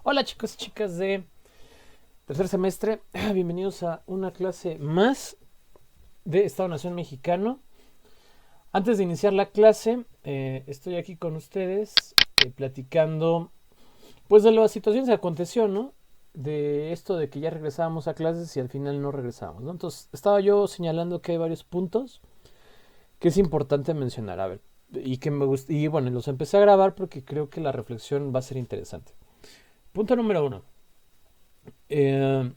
Hola chicos y chicas de tercer semestre, bienvenidos a una clase más de Estado-Nación Mexicano. Antes de iniciar la clase, estoy aquí con ustedes platicando pues de las situaciones que aconteció, ¿no? De esto de que ya regresábamos a clases y al final no regresábamos, ¿no? Entonces estaba yo señalando que hay varios puntos que es importante mencionar, a ver, y que me gusta, y bueno, los empecé a grabar porque creo que la reflexión va a ser interesante. Punto número uno. Eh,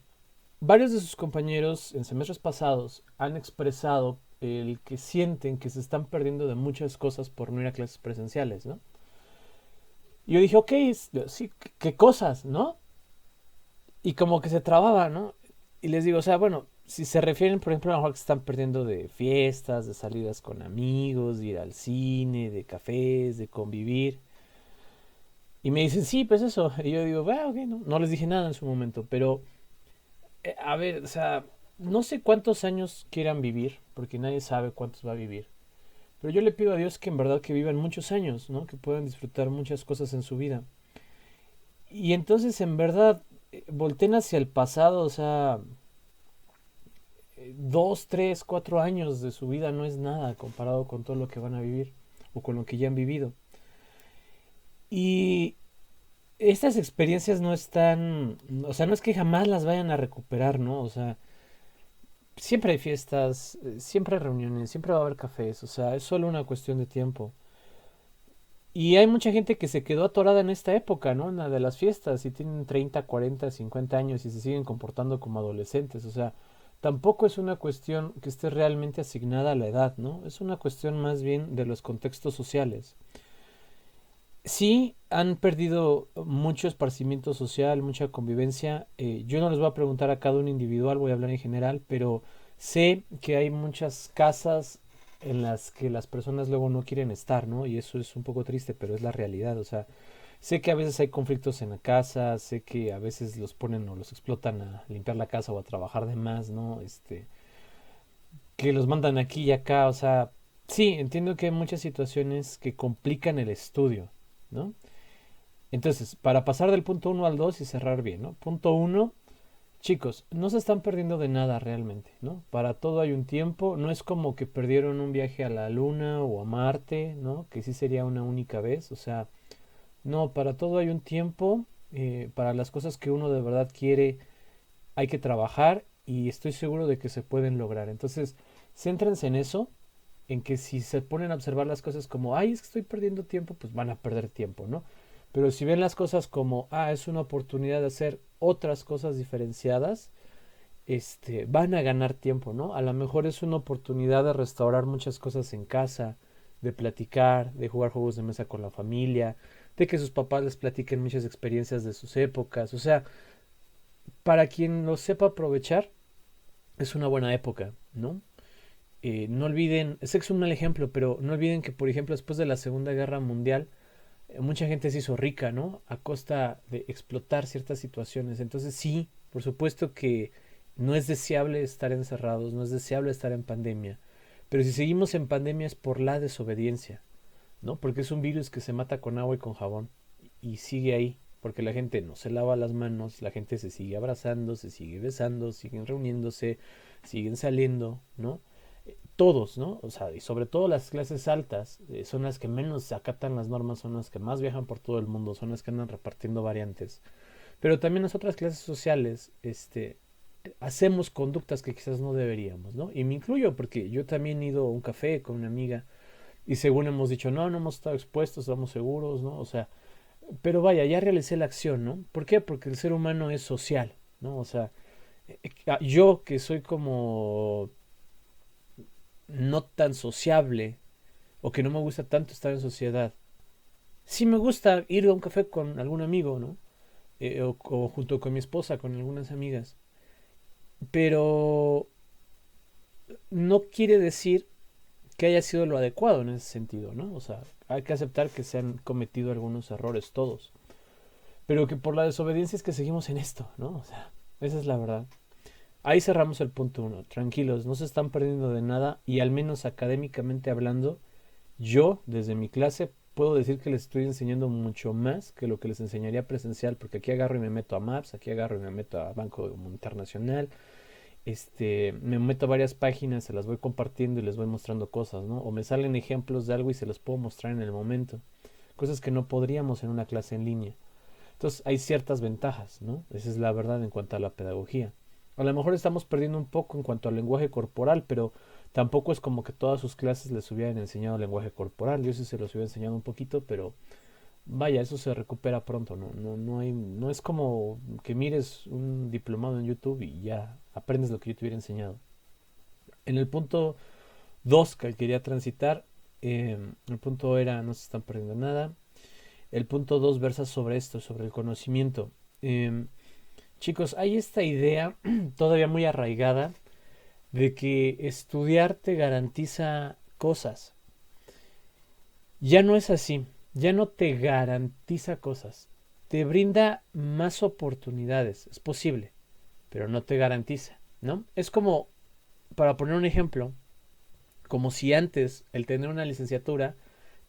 Varios de sus compañeros en semestres pasados han expresado el que sienten que se están perdiendo de muchas cosas por no ir a clases presenciales, ¿no? Y yo dije, ok, sí, ¿qué cosas, no? Y como que se trababa, ¿no? Y les digo, o sea, bueno, si se refieren, por ejemplo, a lo mejor que se están perdiendo de fiestas, de salidas con amigos, de ir al cine, de cafés, de convivir. Y me dicen, sí, pues eso. Y yo digo, bueno, ok, no les dije nada en su momento, pero a ver, o sea, no sé cuántos años quieran vivir, porque nadie sabe cuántos va a vivir. Pero yo le pido a Dios que en verdad que vivan muchos años, ¿no? Que puedan disfrutar muchas cosas en su vida. Y entonces, en verdad, volteen hacia el pasado, o sea, 2, 3, 4 años de su vida no es nada comparado con todo lo que van a vivir o con lo que ya han vivido. Y estas experiencias no están, o sea, no es que jamás las vayan a recuperar, ¿no? O sea, siempre hay fiestas, siempre hay reuniones, siempre va a haber cafés, o sea, es solo una cuestión de tiempo. Y hay mucha gente que se quedó atorada en esta época, ¿no? En la de las fiestas, y tienen 30, 40, 50 años y se siguen comportando como adolescentes, o sea, tampoco es una cuestión que esté realmente asignada a la edad, ¿no? Es una cuestión más bien de los contextos sociales. Sí, han perdido mucho esparcimiento social, mucha convivencia. Yo no les voy a preguntar a cada uno individual, voy a hablar en general, pero sé que hay muchas casas en las que las personas luego no quieren estar, ¿no? Y eso es un poco triste, pero es la realidad. O sea, sé que a veces hay conflictos en la casa, sé que a veces los ponen o los explotan a limpiar la casa o a trabajar de más, ¿no? Que los mandan aquí y acá, o sea, sí, entiendo que hay muchas situaciones que complican el estudio, ¿no? Entonces, para pasar del punto uno al 2 y cerrar bien, ¿no? Punto uno, chicos, no se están perdiendo de nada realmente, ¿no? Para todo hay un tiempo, no es como que perdieron un viaje a la luna o a Marte, ¿no? Que sí sería una única vez, o sea, no, para todo hay un tiempo, para las cosas que uno de verdad quiere hay que trabajar y estoy seguro de que se pueden lograr. Entonces, céntrense en eso, en que si se ponen a observar las cosas como, ay, es que estoy perdiendo tiempo, pues van a perder tiempo, ¿no? Pero si ven las cosas como, ah, es una oportunidad de hacer otras cosas diferenciadas, van a ganar tiempo, ¿no? A lo mejor es una oportunidad de restaurar muchas cosas en casa, de platicar, de jugar juegos de mesa con la familia, de que sus papás les platiquen muchas experiencias de sus épocas. O sea, para quien lo sepa aprovechar, es una buena época, ¿no? No olviden, sé que es un mal ejemplo, pero no olviden que, por ejemplo, después de la Segunda Guerra Mundial, mucha gente se hizo rica, ¿no? A costa de explotar ciertas situaciones. Entonces sí, por supuesto que no es deseable estar encerrados, no es deseable estar en pandemia, pero si seguimos en pandemia es por la desobediencia, ¿no? Porque es un virus que se mata con agua y con jabón y sigue ahí, porque la gente no se lava las manos, la gente se sigue abrazando, se sigue besando, siguen reuniéndose, siguen saliendo, ¿no? Todos, ¿no? O sea, y sobre todo las clases altas son las que menos acatan las normas, son las que más viajan por todo el mundo, son las que andan repartiendo variantes. Pero también las otras clases sociales, hacemos conductas que quizás no deberíamos, ¿no? Y me incluyo porque yo también he ido a un café con una amiga y según hemos dicho, no, no hemos estado expuestos, estamos seguros, ¿no? O sea, pero vaya, ya realicé la acción, ¿no? ¿Por qué? Porque el ser humano es social, ¿no? O sea, yo que soy como no tan sociable o que no me gusta tanto estar en sociedad, sí me gusta ir a un café con algún amigo, ¿no? O junto con mi esposa, con algunas amigas. Pero no quiere decir que haya sido lo adecuado en ese sentido, ¿no? O sea, hay que aceptar que se han cometido algunos errores todos. Pero que por la desobediencia es que seguimos en esto, ¿no? O sea, esa es la verdad. Ahí cerramos el punto uno. Tranquilos, no se están perdiendo de nada y al menos académicamente hablando, yo desde mi clase puedo decir que les estoy enseñando mucho más que lo que les enseñaría presencial, porque aquí agarro y me meto a Maps, aquí agarro y me meto a Banco Internacional, me meto a varias páginas, se las voy compartiendo y les voy mostrando cosas, ¿no? O me salen ejemplos de algo y se los puedo mostrar en el momento. Cosas que no podríamos en una clase en línea. Entonces hay ciertas ventajas, ¿no? Esa es la verdad en cuanto a la pedagogía. A lo mejor estamos perdiendo un poco en cuanto al lenguaje corporal, pero tampoco es como que todas sus clases les hubieran enseñado lenguaje corporal. Yo sí se los hubiera enseñado un poquito, pero vaya, eso se recupera pronto, ¿no? No es como que mires un diplomado en YouTube y ya aprendes lo que yo te hubiera enseñado. En el punto 2 que quería transitar, el punto era no se están perdiendo nada. El punto 2 versa sobre esto, sobre el conocimiento. Chicos, hay esta idea todavía muy arraigada de que estudiar te garantiza cosas. Ya no es así, ya no te garantiza cosas. Te brinda más oportunidades, es posible, pero no te garantiza, ¿no? Es como, para poner un ejemplo, como si antes el tener una licenciatura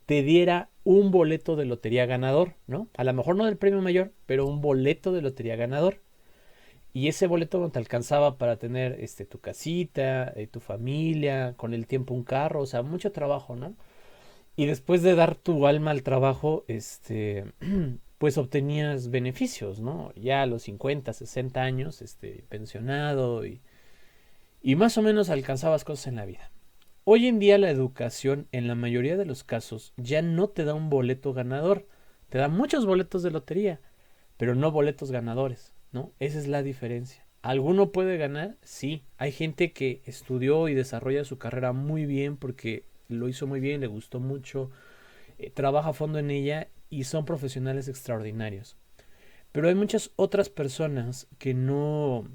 te diera un boleto de lotería ganador, ¿no? A lo mejor no del premio mayor, pero un boleto de lotería ganador. Y ese boleto no te alcanzaba para tener tu casita, tu familia, con el tiempo un carro, o sea, mucho trabajo, ¿no? Y después de dar tu alma al trabajo, pues obtenías beneficios, ¿no? Ya a los 50, 60 años, pensionado y más o menos alcanzabas cosas en la vida. Hoy en día la educación, en la mayoría de los casos, ya no te da un boleto ganador. Te da muchos boletos de lotería, pero no boletos ganadores, ¿no? Esa es la diferencia. ¿Alguno puede ganar? Sí. Hay gente que estudió y desarrolla su carrera muy bien porque lo hizo muy bien, le gustó mucho, trabaja a fondo en ella y son profesionales extraordinarios. Pero hay muchas otras personas que no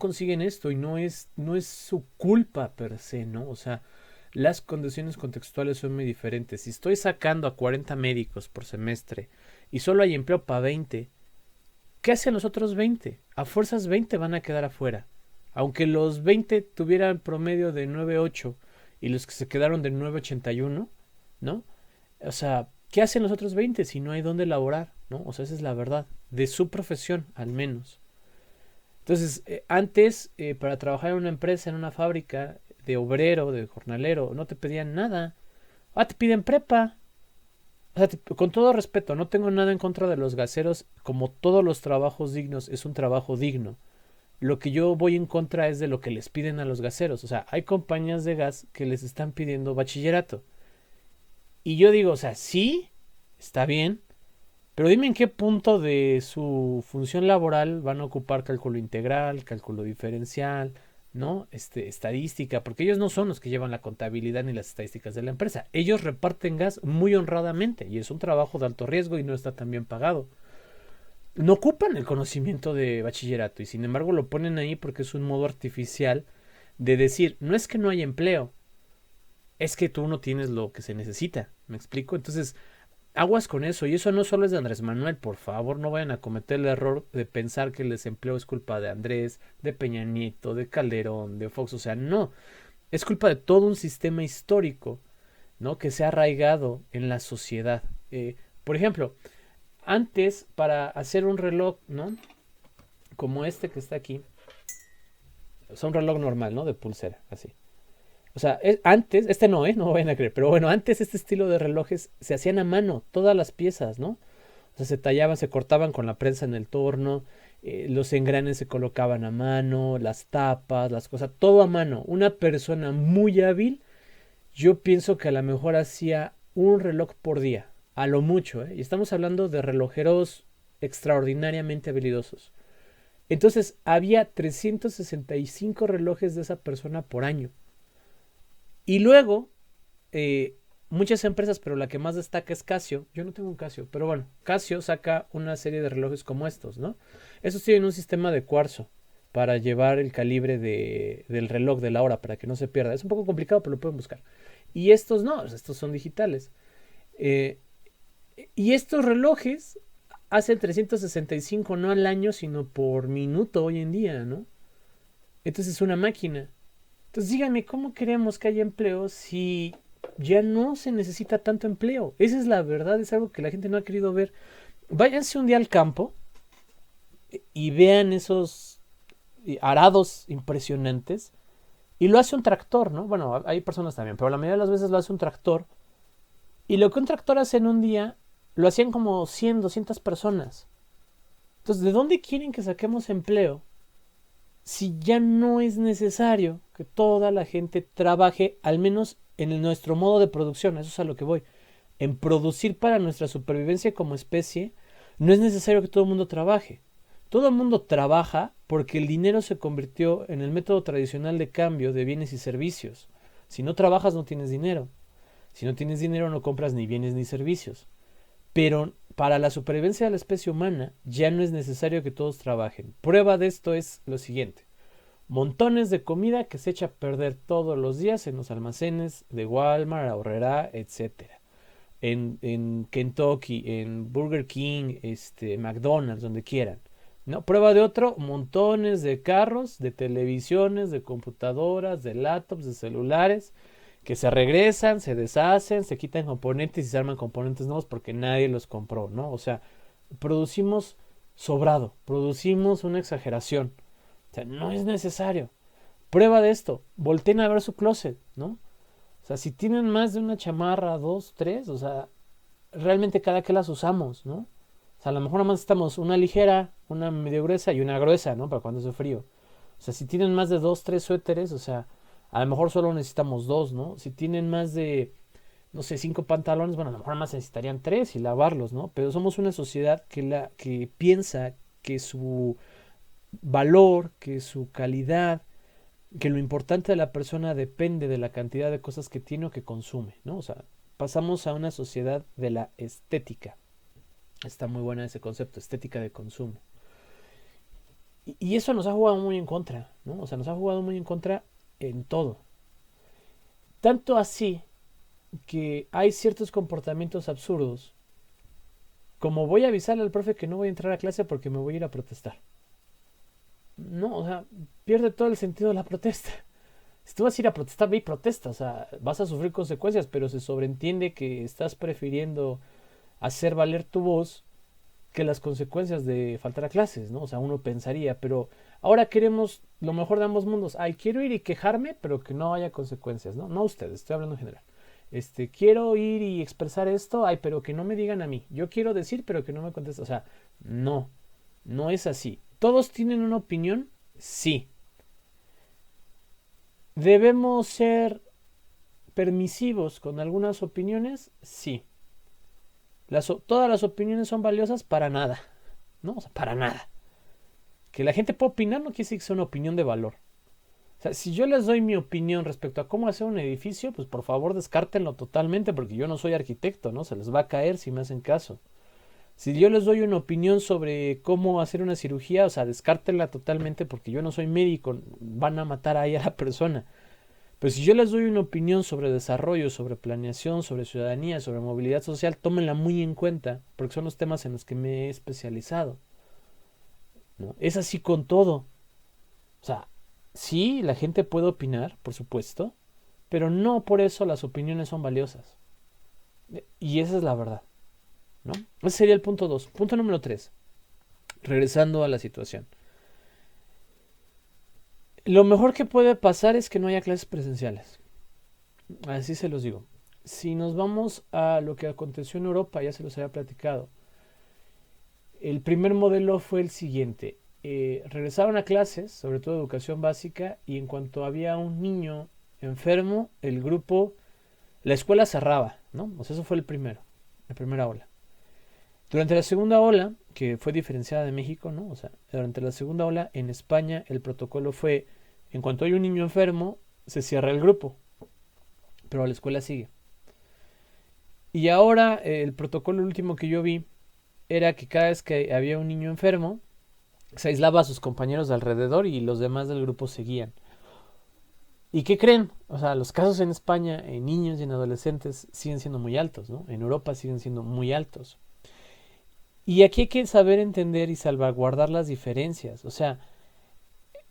consiguen esto y no es su culpa per se, ¿no? O sea, las condiciones contextuales son muy diferentes. Si estoy sacando a 40 médicos por semestre y solo hay empleo para 20, ¿qué hacen los otros 20? A fuerzas 20 van a quedar afuera. Aunque los 20 tuvieran promedio de 9.8 y los que se quedaron de 9.81, ¿no? O sea, ¿qué hacen los otros 20 si no hay dónde laborar, ¿no? O sea, esa es la verdad. De su profesión, al menos. Entonces, antes, para trabajar en una empresa, en una fábrica, de obrero, de jornalero, no te pedían nada. Ah, te piden prepa. O sea, con todo respeto, no tengo nada en contra de los gaseros. Como todos los trabajos dignos, es un trabajo digno. Lo que yo voy en contra es de lo que les piden a los gaseros. O sea, hay compañías de gas que les están pidiendo bachillerato. Y yo digo, o sea, sí, está bien, pero dime en qué punto de su función laboral van a ocupar cálculo integral, cálculo diferencial, ¿no? Estadística, porque ellos no son los que llevan la contabilidad ni las estadísticas de la empresa. Ellos reparten gas muy honradamente y es un trabajo de alto riesgo y no está tan bien pagado. No ocupan el conocimiento de bachillerato y sin embargo lo ponen ahí porque es un modo artificial de decir, no es que no haya empleo, es que tú no tienes lo que se necesita. ¿Me explico? Entonces, aguas con eso. Y eso no solo es de Andrés Manuel. Por favor, no vayan a cometer el error de pensar que el desempleo es culpa de Andrés, de Peña Nieto, de Calderón, de Fox. O sea, no. Es culpa de todo un sistema histórico, ¿no? Que se ha arraigado en la sociedad. Por ejemplo, antes, para hacer un reloj, ¿no? Como este que está aquí. O sea, un reloj normal, ¿no? De pulsera, así. O sea, antes, no, no me vayan a creer, pero bueno, antes este estilo de relojes se hacían a mano, todas las piezas, ¿no? O sea, se tallaban, se cortaban con la prensa en el torno, los engranes se colocaban a mano, las tapas, las cosas, todo a mano. Una persona muy hábil, yo pienso que a lo mejor hacía un reloj por día, a lo mucho, ¿eh? Y estamos hablando de relojeros extraordinariamente habilidosos. Entonces, había 365 relojes de esa persona por año. Y luego, muchas empresas, pero la que más destaca es Casio. Yo no tengo un Casio, pero bueno, Casio saca una serie de relojes como estos, ¿no? Estos tienen un sistema de cuarzo para llevar el calibre del reloj de la hora para que no se pierda. Es un poco complicado, pero lo pueden buscar. Y estos no, estos son digitales. Eh, y estos relojes hacen 365 no al año, sino por minuto hoy en día, ¿no? Entonces es una máquina. Entonces díganme, ¿cómo queremos que haya empleo si ya no se necesita tanto empleo. Esa es la verdad, es algo que la gente no ha querido ver. Váyanse un día al campo y vean esos arados impresionantes. Y lo hace un tractor, ¿no? Bueno, hay personas también, pero la mayoría de las veces lo hace un tractor. Y lo que un tractor hace en un día, lo hacían como 100, 200 personas. Entonces, ¿de dónde quieren que saquemos empleo si ya no es necesario que toda la gente trabaje, al menos en nuestro modo de producción? Eso es a lo que voy. En producir para nuestra supervivencia como especie, no es necesario que todo el mundo trabaje. Todo el mundo trabaja porque el dinero se convirtió en el método tradicional de cambio de bienes y servicios. Si no trabajas, no tienes dinero. Si no tienes dinero, no compras ni bienes ni servicios. Pero para la supervivencia de la especie humana ya no es necesario que todos trabajen. Prueba de esto es lo siguiente. Montones de comida que se echa a perder todos los días en los almacenes de Walmart, Aurrera, etcétera. En Kentucky, en Burger King, McDonald's, donde quieran. No, prueba de otro, montones de carros, de televisiones, de computadoras, de laptops, de celulares, que se regresan, se deshacen, se quitan componentes y se arman componentes nuevos porque nadie los compró, ¿no? O sea, producimos sobrado, producimos una exageración. O sea, no es necesario. Prueba de esto, volteen a ver su closet, ¿no? O sea, si tienen más de una chamarra, dos, tres, o sea, realmente cada que las usamos, ¿no? O sea, a lo mejor nada más necesitamos una ligera, una medio gruesa y una gruesa, ¿no? Para cuando hace frío. O sea, si tienen más de dos, tres suéteres, o sea, a lo mejor solo necesitamos dos, ¿no? Si tienen más de, no sé, cinco pantalones, bueno, a lo mejor más necesitarían tres y lavarlos, ¿no? Pero somos una sociedad que piensa que su valor, que su calidad, que lo importante de la persona depende de la cantidad de cosas que tiene o que consume, ¿no? O sea, pasamos a una sociedad de la estética. Está muy buena ese concepto, estética de consumo. Y eso nos ha jugado muy en contra, ¿no? O sea, nos ha jugado muy en contra en todo. Tanto así que hay ciertos comportamientos absurdos, como voy a avisarle al profe que no voy a entrar a clase porque me voy a ir a protestar. No, o sea, pierde todo el sentido de la protesta. Si tú vas a ir a protestar, ve y protesta, o sea, vas a sufrir consecuencias, pero se sobreentiende que estás prefiriendo hacer valer tu voz que las consecuencias de faltar a clases, ¿no? O sea, uno pensaría, pero ahora queremos lo mejor de ambos mundos. Ay, quiero ir y quejarme, pero que no haya consecuencias, ¿no? No ustedes, estoy hablando en general. Quiero ir y expresar esto, ay, pero que no me digan a mí. Yo quiero decir, pero que no me contesten. O sea, no, no es así. ¿Todos tienen una opinión? Sí. ¿Debemos ser permisivos con algunas opiniones? Sí. Todas las opiniones son valiosas para nada, ¿no? O sea, para nada. Que la gente pueda opinar no quiere decir que sea una opinión de valor. O sea, si yo les doy mi opinión respecto a cómo hacer un edificio, pues por favor descártenlo totalmente porque yo no soy arquitecto, ¿no? Se les va a caer si me hacen caso. Si yo les doy una opinión sobre cómo hacer una cirugía, o sea, descártenla totalmente porque yo no soy médico, van a matar ahí a la persona. Pero si yo les doy una opinión sobre desarrollo, sobre planeación, sobre ciudadanía, sobre movilidad social, tómenla muy en cuenta, porque son los temas en los que me he especializado, ¿no? Es así con todo. O sea, sí, la gente puede opinar, por supuesto, pero no por eso las opiniones son valiosas. Y esa es la verdad, ¿no? Ese sería el punto 2. Punto número 3. Regresando a la situación. Lo mejor que puede pasar es que no haya clases presenciales. Así se los digo. Si nos vamos a lo que aconteció en Europa, ya se los había platicado. El primer modelo fue el siguiente. Regresaron a clases, sobre todo educación básica, y en cuanto había un niño enfermo, la escuela cerraba, ¿no? O sea, eso fue la primera ola. Durante la segunda ola, que fue diferenciada de México, ¿no? O sea, durante la segunda ola en España el protocolo fue, en cuanto hay un niño enfermo, se cierra el grupo, pero la escuela sigue. Y ahora el protocolo último que yo vi era que cada vez que había un niño enfermo, se aislaba a sus compañeros de alrededor y los demás del grupo seguían. ¿Y qué creen? O sea, los casos en España en niños y en adolescentes siguen siendo muy altos, ¿no? En Europa siguen siendo muy altos. Y aquí hay que saber entender y salvaguardar las diferencias. O sea,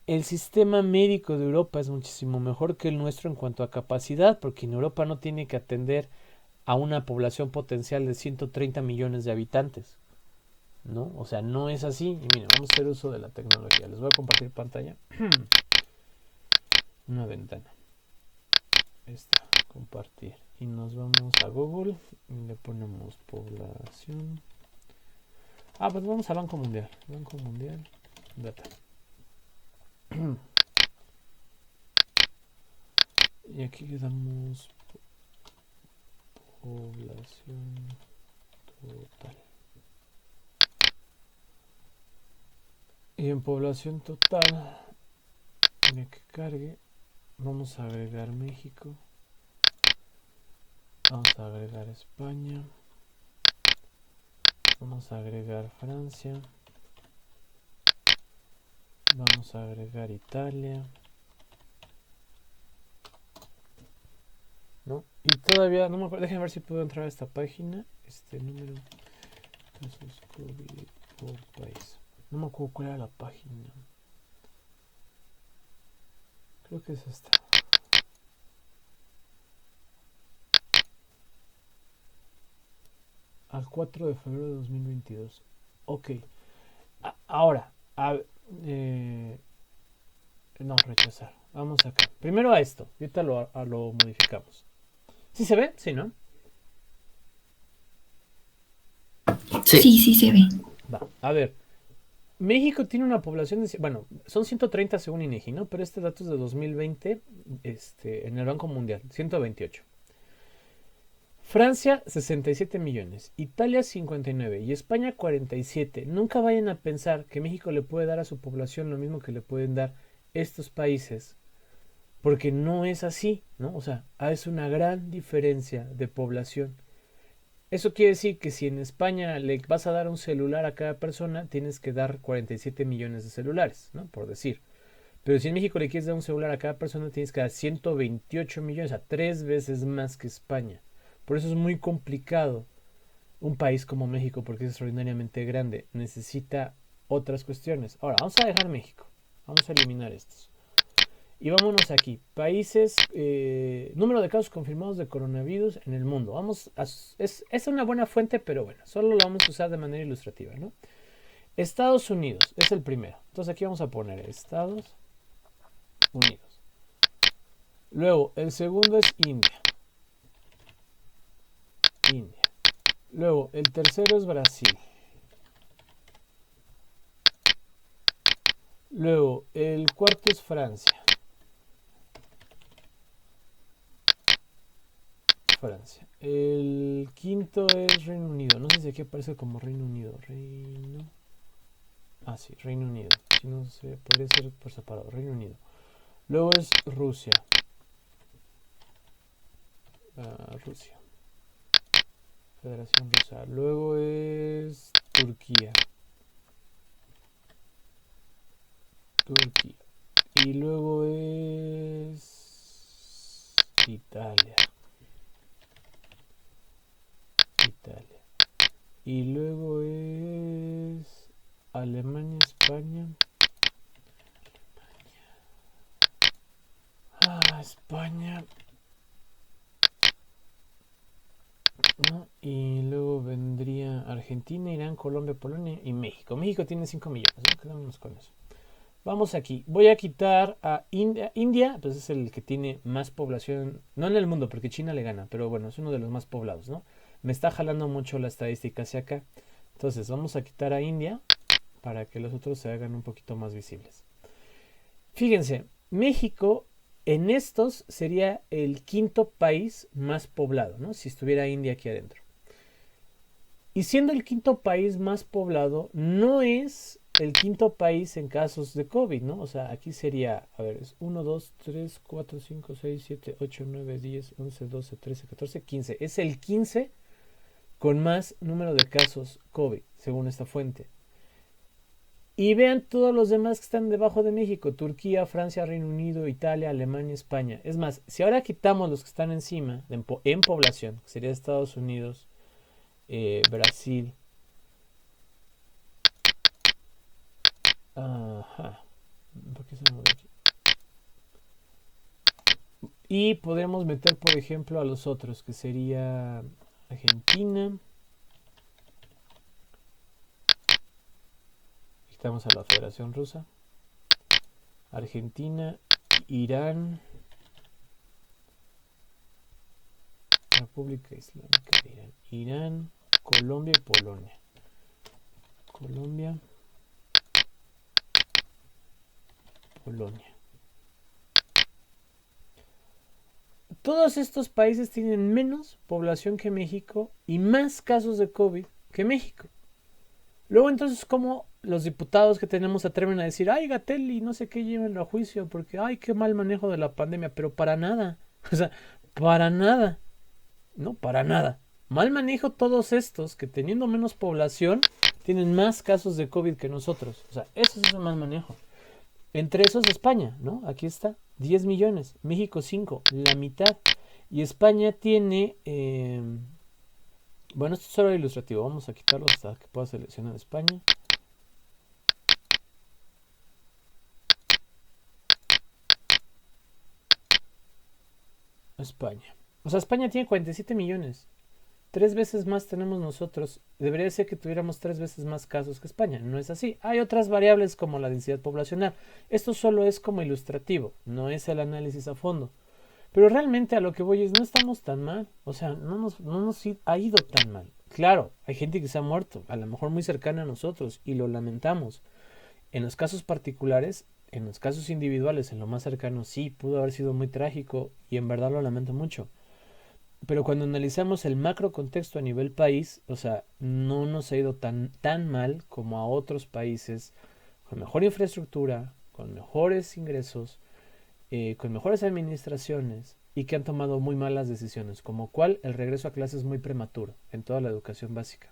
el sistema médico de Europa es muchísimo mejor que el nuestro en cuanto a capacidad, porque en Europa no tiene que atender a una población potencial de 130 millones de habitantes, ¿no? O sea, no es así. Y miren, vamos a hacer uso de la tecnología. Les voy a compartir pantalla. Una ventana. Esta, compartir. Y nos vamos a Google y le ponemos población. Pues vamos a Banco Mundial. Banco Mundial, data. Y aquí le damos población total. Y en población total, mira que cargue, vamos a agregar México. Vamos a agregar España. Vamos a agregar Francia. Vamos a agregar Italia. ¿No? Y todavía, no me acuerdo, déjenme ver si puedo entrar a esta página. Este número de casos COVID por país. No me acuerdo cuál era la página. Creo que es esta. Al 4 de febrero de 2022. Ok. Ahora, no, rechazar. Vamos acá. Primero a esto. Ahorita lo modificamos. ¿Sí se ve? Sí, ¿no? Sí. Sí se ve. Va. A ver. México tiene una población de... Bueno, son 130 según INEGI, ¿no? Pero este dato es de 2020 en el Banco Mundial. 128. Francia, 67 millones. Italia, 59. Y España, 47. Nunca vayan a pensar que México le puede dar a su población lo mismo que le pueden dar estos países. Porque no es así, ¿no? O sea, es una gran diferencia de población. Eso quiere decir que si en España le vas a dar un celular a cada persona, tienes que dar 47 millones de celulares, ¿no? Por decir. Pero si en México le quieres dar un celular a cada persona, tienes que dar 128 millones, o sea, 3 veces más que España. Por eso es muy complicado un país como México, porque es extraordinariamente grande. Necesita otras cuestiones. Ahora, vamos a dejar México. Vamos a eliminar estos. Y vámonos aquí. Países, número de casos confirmados de coronavirus en el mundo. Es una buena fuente, pero bueno, solo lo vamos a usar de manera ilustrativa, ¿no? Estados Unidos es el primero. Entonces aquí vamos a poner Estados Unidos. Luego, el segundo es India. India. Luego, el tercero es Brasil. Luego, el cuarto es Francia. Francia. El quinto es Reino Unido. No sé si aquí aparece como Reino Unido. Sí, Reino Unido. Si no sé, podría ser por separado. Reino Unido. Luego es Rusia. Rusia. Federación Rusa. Luego es Turquía. Turquía. Y luego es Italia. Italia. Y luego es Alemania, España. España. ¿No? Y luego vendría Argentina, Irán, Colombia, Polonia y México. México tiene 5 millones, ¿no? Quedémonos con eso. Vamos aquí. Voy a quitar a India. India, pues es el que tiene más población, no en el mundo, porque China le gana, pero bueno, es uno de los más poblados, ¿no? Me está jalando mucho la estadística hacia acá. Entonces, vamos a quitar a India para que los otros se hagan un poquito más visibles. Fíjense, México en estos sería el quinto país más poblado, ¿no? Si estuviera India aquí adentro. Y siendo el quinto país más poblado, no es el quinto país en casos de COVID, ¿no? O sea, aquí sería, a ver, es 1, 2, 3, 4, 5, 6, 7, 8, 9, 10, 11, 12, 13, 14, 15. Es el 15 con más número de casos COVID, según esta fuente. Y vean todos los demás que están debajo de México: Turquía, Francia, Reino Unido, Italia, Alemania, España. Es más, si ahora quitamos los que están encima en población, que sería Estados Unidos, Brasil, ¿Por qué se me movió aquí? Y podemos meter, por ejemplo, a los otros, que sería Argentina. Quitamos a la Federación Rusa. Argentina, Irán, República Islámica de Irán, Irán, Colombia y Polonia. Colombia, Polonia. Todos estos países tienen menos población que México y más casos de COVID que México. Luego entonces, ¿cómo los diputados que tenemos se atreven a decir, ay, Gatell y no sé qué, llévenlo a juicio porque, ay, qué mal manejo de la pandemia? Pero para nada. O sea, para nada. No, para nada. Mal manejo todos estos que teniendo menos población tienen más casos de COVID que nosotros. O sea, eso es un mal manejo. Entre esos España, ¿no? Aquí está, 10 millones. México 5, la mitad. Y España tiene... bueno, esto es solo ilustrativo. Vamos a quitarlo hasta que pueda seleccionar España. España. O sea, España tiene 47 millones. 3 veces más tenemos nosotros. Debería ser que tuviéramos 3 veces más casos que España. No es así. Hay otras variables como la densidad poblacional. Esto solo es como ilustrativo, no es el análisis a fondo. Pero realmente a lo que voy es, no estamos tan mal. O sea, no nos ha ido tan mal. Claro, hay gente que se ha muerto, a lo mejor muy cercana a nosotros, y lo lamentamos. En los casos particulares, en los casos individuales, en lo más cercano, sí, pudo haber sido muy trágico y en verdad lo lamento mucho. Pero cuando analizamos el macro contexto a nivel país, o sea, no nos ha ido tan mal como a otros países con mejor infraestructura, con mejores ingresos, con mejores administraciones y que han tomado muy malas decisiones, como cuál el regreso a clases muy prematuro en toda la educación básica.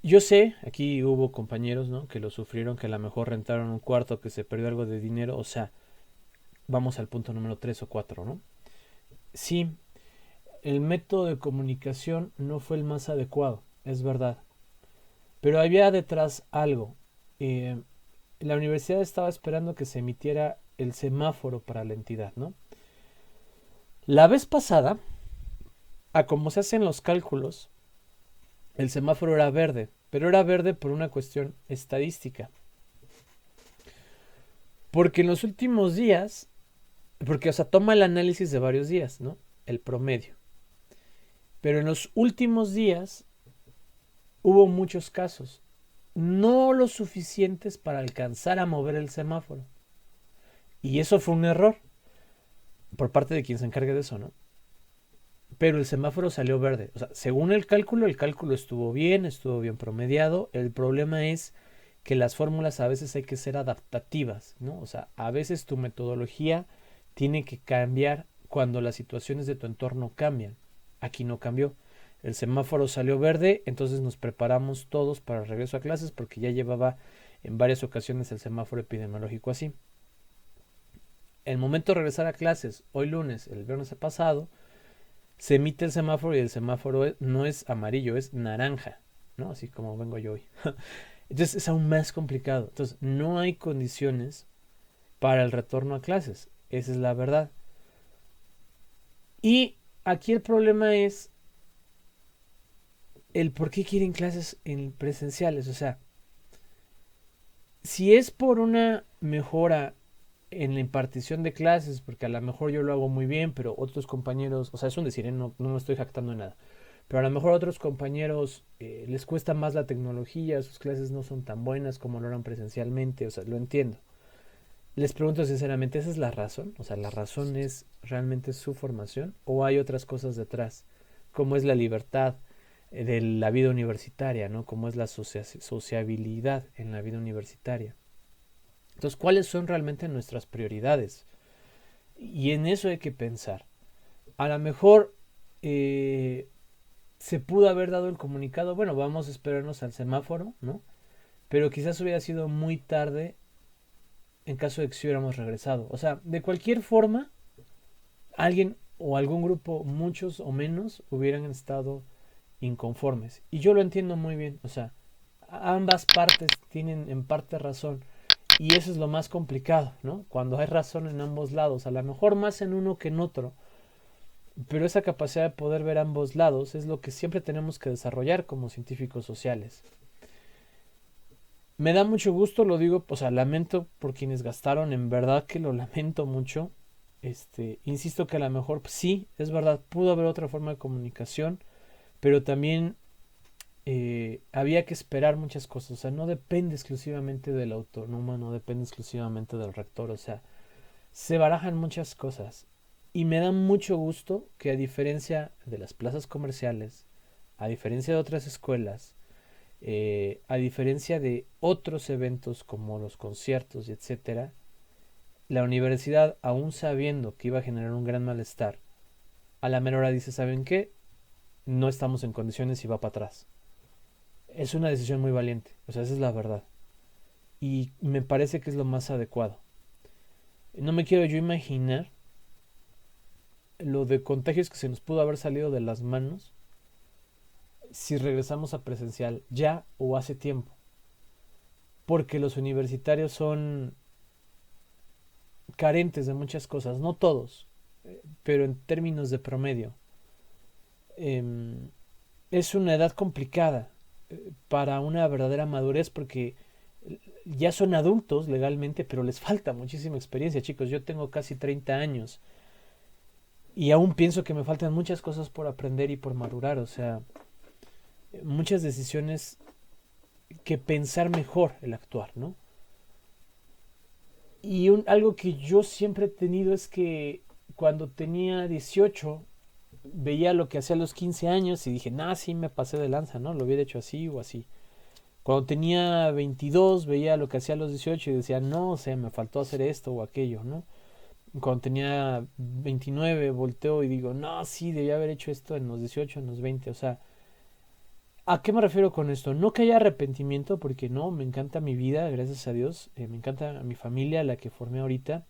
Yo sé, aquí hubo compañeros, ¿no?, que lo sufrieron, que a lo mejor rentaron un cuarto, que se perdió algo de dinero, o sea, vamos al punto número 3 o 4, ¿no? Sí, el método de comunicación no fue el más adecuado, es verdad. Pero había detrás algo. Eh, la universidad estaba esperando que se emitiera el semáforo para la entidad, ¿no? La vez pasada, a como se hacen los cálculos, el semáforo era verde, pero era verde por una cuestión estadística. Porque en los últimos días, porque, o sea, toma el análisis de varios días, ¿no? El promedio. Pero en los últimos días hubo muchos casos, no lo suficientes para alcanzar a mover el semáforo. Y eso fue un error por parte de quien se encargue de eso, ¿no? Pero el semáforo salió verde. O sea, según el cálculo estuvo bien promediado. El problema es que las fórmulas a veces hay que ser adaptativas, ¿no? O sea, a veces tu metodología tiene que cambiar cuando las situaciones de tu entorno cambian. Aquí no cambió. El semáforo salió verde, entonces nos preparamos todos para el regreso a clases porque ya llevaba en varias ocasiones el semáforo epidemiológico así. El momento de regresar a clases, hoy lunes, el viernes pasado, se emite el semáforo y el semáforo no es amarillo, es naranja, ¿no? Así como vengo yo hoy. Entonces es aún más complicado. Entonces no hay condiciones para el retorno a clases. Esa es la verdad. Y aquí el problema es el por qué quieren clases en presenciales. O sea, si es por una mejora en la impartición de clases, porque a lo mejor yo lo hago muy bien, pero otros compañeros, o sea, es un decir, no me estoy jactando de nada, pero a lo mejor a otros compañeros les cuesta más la tecnología, sus clases no son tan buenas como lo eran presencialmente, o sea, lo entiendo. Les pregunto sinceramente, ¿esa es la razón? O sea, ¿la razón es realmente su formación o hay otras cosas detrás? Como es la libertad de la vida universitaria, ¿no? Como es la sociabilidad en la vida universitaria. Entonces, ¿cuáles son realmente nuestras prioridades? Y en eso hay que pensar. A lo mejor se pudo haber dado el comunicado, bueno, vamos a esperarnos al semáforo, ¿no? Pero quizás hubiera sido muy tarde en caso de que si hubiéramos regresado. O sea, de cualquier forma, alguien o algún grupo, muchos o menos, hubieran estado inconformes. Y yo lo entiendo muy bien. O sea, ambas partes tienen en parte razón. Y eso es lo más complicado, ¿no? Cuando hay razón en ambos lados, a lo mejor más en uno que en otro, pero esa capacidad de poder ver ambos lados es lo que siempre tenemos que desarrollar como científicos sociales. Me da mucho gusto, lo digo, o sea, lamento por quienes gastaron, en verdad que lo lamento mucho. Insisto que a lo mejor sí, es verdad, pudo haber otra forma de comunicación, pero también había que esperar muchas cosas. O sea, no depende exclusivamente del autónoma, no depende exclusivamente del rector. O sea, se barajan muchas cosas. Y me da mucho gusto que a diferencia de las plazas comerciales, a diferencia de otras escuelas, a diferencia de otros eventos como los conciertos y etcétera, la universidad, aún sabiendo que iba a generar un gran malestar, a la mera hora dice, ¿saben qué? No estamos en condiciones y va para atrás. Es una decisión muy valiente, o sea, esa es la verdad. Y me parece que es lo más adecuado. No me quiero yo imaginar lo de contagios que se nos pudo haber salido de las manos si regresamos a presencial ya o hace tiempo. Porque los universitarios son carentes de muchas cosas, no todos, pero en términos de promedio. Es una edad complicada para una verdadera madurez porque ya son adultos legalmente, pero les falta muchísima experiencia, chicos. Yo tengo casi 30 años y aún pienso que me faltan muchas cosas por aprender y por madurar, o sea, muchas decisiones que pensar mejor el actuar, ¿no? Y algo que yo siempre he tenido es que cuando tenía 18 veía lo que hacía a los 15 años y dije, nah, sí me pasé de lanza, ¿no? Lo hubiera hecho así o así. Cuando tenía 22 veía lo que hacía a los 18 y decía, no, o sea, me faltó hacer esto o aquello, ¿no? Cuando tenía 29 volteo y digo, no, sí, debía haber hecho esto en los 18, en los 20, o sea, ¿a qué me refiero con esto? No que haya arrepentimiento, porque no, me encanta mi vida, gracias a Dios, me encanta mi familia, la que formé ahorita,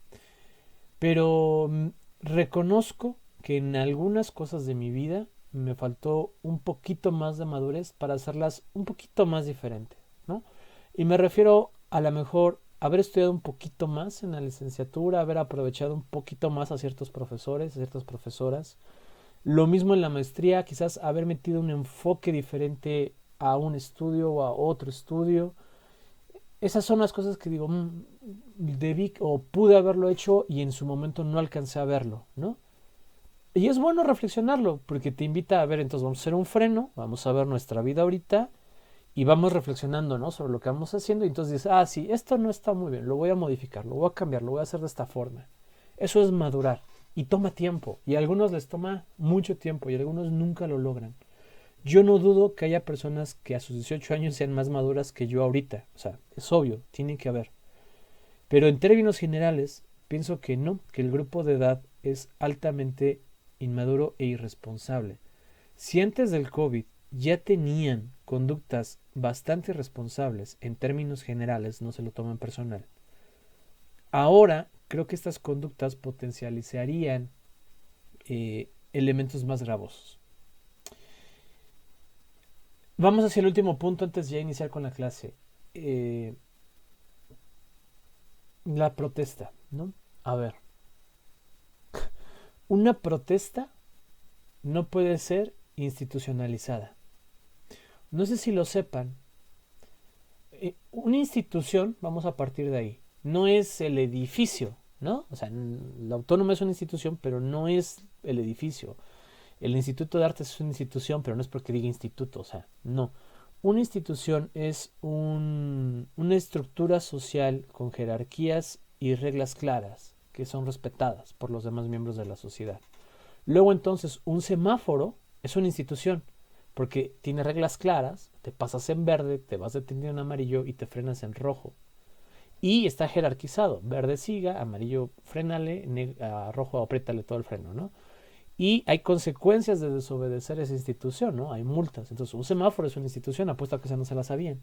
pero reconozco que en algunas cosas de mi vida me faltó un poquito más de madurez para hacerlas un poquito más diferentes, ¿no? Y me refiero a lo mejor haber estudiado un poquito más en la licenciatura, haber aprovechado un poquito más a ciertos profesores, a ciertas profesoras. Lo mismo en la maestría, quizás haber metido un enfoque diferente a un estudio o a otro estudio. Esas son las cosas que digo, debí o pude haberlo hecho y en su momento no alcancé a verlo, ¿no? Y es bueno reflexionarlo, porque te invita a ver, entonces vamos a hacer un freno, vamos a ver nuestra vida ahorita y vamos reflexionando, ¿no? Sobre lo que vamos haciendo y entonces dices, ah, sí, esto no está muy bien, lo voy a modificar, lo voy a cambiar, lo voy a hacer de esta forma. Eso es madurar y toma tiempo y a algunos les toma mucho tiempo y a algunos nunca lo logran. Yo no dudo que haya personas que a sus 18 años sean más maduras que yo ahorita, o sea, es obvio, tiene que haber. Pero en términos generales, pienso que no, que el grupo de edad es altamente inmaduro e irresponsable. Si antes del COVID ya tenían conductas bastante irresponsables en términos generales, no se lo toman personal, ahora creo que estas conductas potencializarían elementos más gravosos. Vamos hacia el último punto antes de ya iniciar con la clase. La protesta, ¿no? A ver, una protesta no puede ser institucionalizada. No sé si lo sepan. Una institución, vamos a partir de ahí, no es el edificio, ¿no? O sea, la autónoma es una institución, pero no es el edificio. El Instituto de Artes es una institución, pero no es porque diga instituto, o sea, no. Una institución es una estructura social con jerarquías y reglas claras que son respetadas por los demás miembros de la sociedad. Luego entonces un semáforo es una institución porque tiene reglas claras, te pasas en verde, te vas detenido en amarillo y te frenas en rojo. Y está jerarquizado, verde siga, amarillo frénale, a rojo apriétale todo el freno, ¿no? Y hay consecuencias de desobedecer esa institución, ¿no? Hay multas. Entonces, un semáforo es una institución, apuesto a que esa no se la sabían.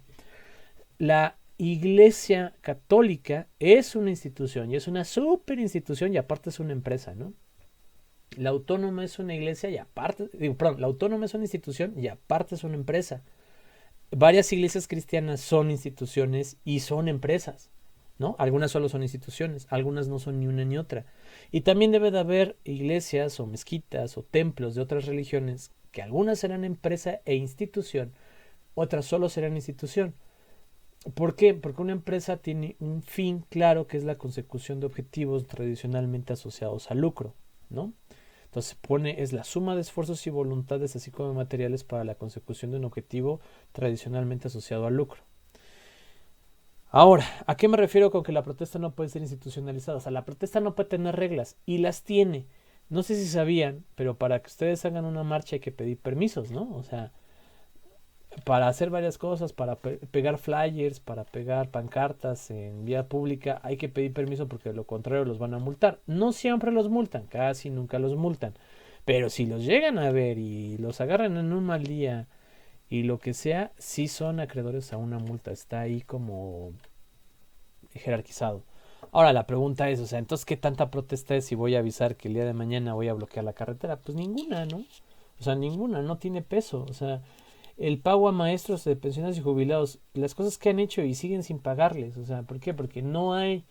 La Iglesia Católica es una institución y es una super institución y aparte es una empresa, ¿no? La Autónoma es una iglesia y aparte, la Autónoma es una institución y aparte es una empresa. Varias iglesias cristianas son instituciones y son empresas. ¿no? Algunas solo son instituciones, algunas no son ni una ni otra. Y también debe de haber iglesias o mezquitas o templos de otras religiones que algunas serán empresa e institución, otras solo serán institución. ¿Por qué? Porque una empresa tiene un fin claro que es la consecución de objetivos tradicionalmente asociados al lucro, ¿no? Entonces pone es la suma de esfuerzos y voluntades así como de materiales para la consecución de un objetivo tradicionalmente asociado al lucro. Ahora, ¿a qué me refiero con que la protesta no puede ser institucionalizada? O sea, la protesta no puede tener reglas y las tiene. No sé si sabían, pero para que ustedes hagan una marcha hay que pedir permisos, ¿no? O sea, para hacer varias cosas, para pegar flyers, para pegar pancartas en vía pública, hay que pedir permiso porque de lo contrario los van a multar. No siempre los multan, casi nunca los multan. Pero si los llegan a ver y los agarran en un mal día y lo que sea, sí son acreedores a una multa. Está ahí como jerarquizado. Ahora la pregunta es, o sea, entonces ¿qué tanta protesta es si voy a avisar que el día de mañana voy a bloquear la carretera? Pues ninguna, ¿no? O sea, ninguna, no tiene peso. O sea, el pago a maestros de pensionados y jubilados, las cosas que han hecho y siguen sin pagarles. O sea, ¿por qué? Porque no hay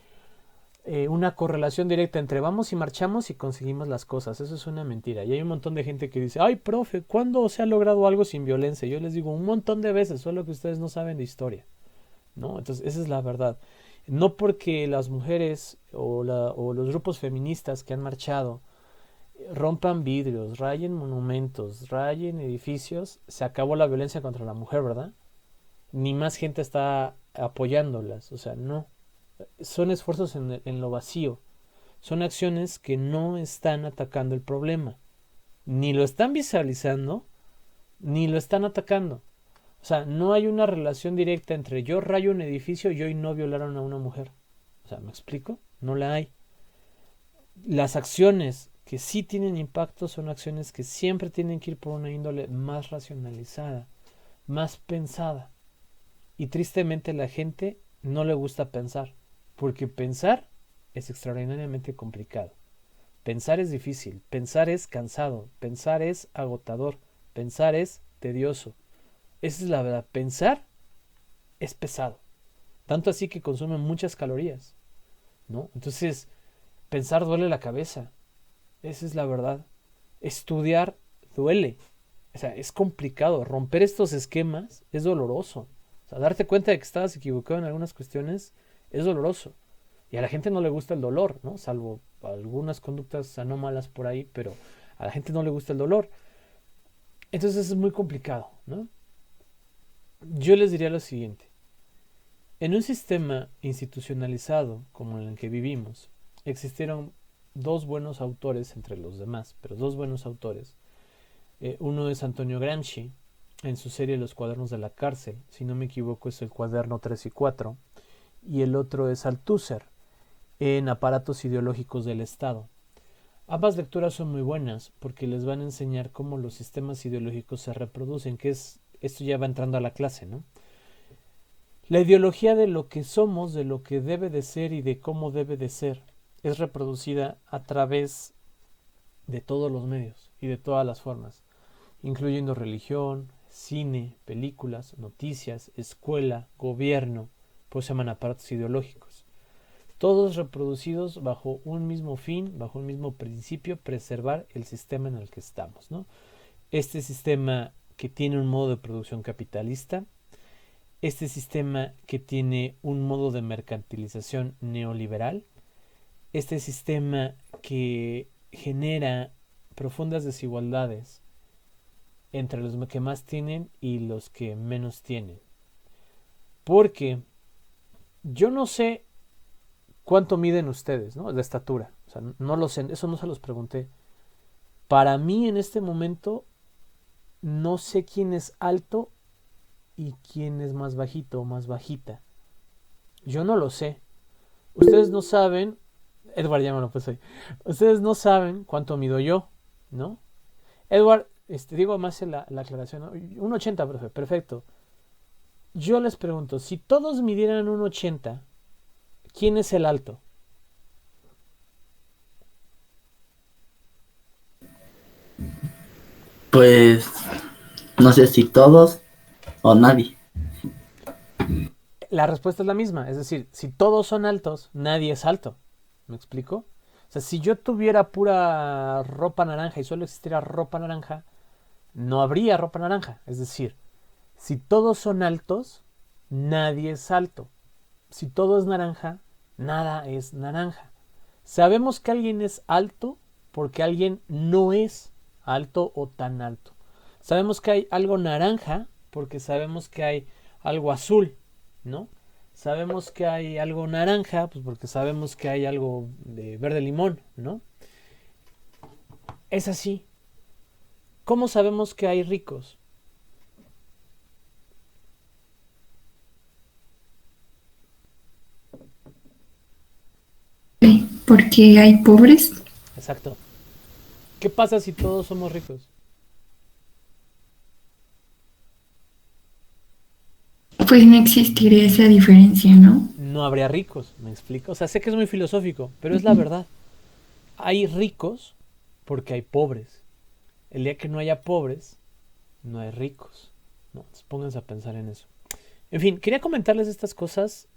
una correlación directa entre vamos y marchamos y conseguimos las cosas. Eso es una mentira. Y hay un montón de gente que dice, ay, profe, ¿cuándo se ha logrado algo sin violencia? Yo les digo, un montón de veces, solo que ustedes no saben de historia, ¿no? Entonces, esa es la verdad. No porque las mujeres o los grupos feministas que han marchado rompan vidrios, rayen monumentos, rayen edificios, se acabó la violencia contra la mujer, ¿verdad? Ni más gente está apoyándolas, o sea, no. Son esfuerzos en lo vacío, son acciones que no están atacando el problema, ni lo están visualizando, ni lo están atacando. O sea, no hay una relación directa entre yo rayo un edificio y hoy no violaron a una mujer. O sea, ¿me explico? No la hay. Las acciones que sí tienen impacto son acciones que siempre tienen que ir por una índole más racionalizada, más pensada. Y tristemente la gente no le gusta pensar, porque pensar es extraordinariamente complicado. Pensar es difícil, pensar es cansado, pensar es agotador, pensar es tedioso. Esa es la verdad, pensar es pesado. Tanto así que consume muchas calorías, ¿no? Entonces, pensar duele la cabeza. Esa es la verdad. Estudiar duele. O sea, es complicado. Romper estos esquemas es doloroso. O sea, darte cuenta de que estabas equivocado en algunas cuestiones es doloroso. Y a la gente no le gusta el dolor, ¿no? Salvo algunas conductas anómalas por ahí, pero a la gente no le gusta el dolor. Entonces es muy complicado, ¿no? Yo les diría lo siguiente. En un sistema institucionalizado como en el que vivimos, existieron dos buenos autores entre los demás, pero dos buenos autores. Uno es Antonio Gramsci, en su serie Los cuadernos de la cárcel, si no me equivoco es el cuaderno 3 y 4, y el otro es Althusser, en Aparatos ideológicos del Estado. Ambas lecturas son muy buenas porque les van a enseñar cómo los sistemas ideológicos se reproducen, que es, esto ya va entrando a la clase, ¿no? La ideología de lo que somos, de lo que debe de ser y de cómo debe de ser, es reproducida a través de todos los medios y de todas las formas, incluyendo religión, cine, películas, noticias, escuela, gobierno, pues se llaman aparatos ideológicos. Todos reproducidos bajo un mismo fin, bajo un mismo principio, preservar el sistema en el que estamos, ¿no? Este sistema que tiene un modo de producción capitalista, este sistema que tiene un modo de mercantilización neoliberal, este sistema que genera profundas desigualdades entre los que más tienen y los que menos tienen. Porque yo no sé cuánto miden ustedes, ¿no? De estatura. O sea, no lo sé, eso no se los pregunté. Para mí en este momento no sé quién es alto y quién es más bajito o más bajita. Yo no lo sé. Ustedes no saben, Edward ya me lo puse ahí. Ustedes no saben cuánto mido yo, ¿no? Edward, digo más en la aclaración, ¿no? 1,80, profe, perfecto. Yo les pregunto, si todos midieran 1,80, ¿quién es el alto? Pues no sé si todos o nadie. La respuesta es la misma. Es decir, si todos son altos, nadie es alto. ¿Me explico? O sea, si yo tuviera pura ropa naranja y solo existiera ropa naranja, no habría ropa naranja. Es decir, si todos son altos, nadie es alto. Si todo es naranja, nada es naranja. Sabemos que alguien es alto porque alguien no es alto o tan alto. Sabemos que hay algo naranja porque sabemos que hay algo azul, ¿no? Sabemos que hay algo naranja, pues porque sabemos que hay algo de verde limón, ¿no? Es así. ¿Cómo sabemos que hay ricos? Porque hay pobres, Exacto. ¿Qué pasa si todos somos ricos? pues no existiría esa diferencia, ¿no? No habría ricos, ¿me explico? O sea, sé que es muy filosófico, pero es la verdad. Hay ricos porque hay pobres. El día que no haya pobres, no hay ricos. ¿No? Entonces pónganse a pensar en eso. En fin, quería comentarles estas cosas.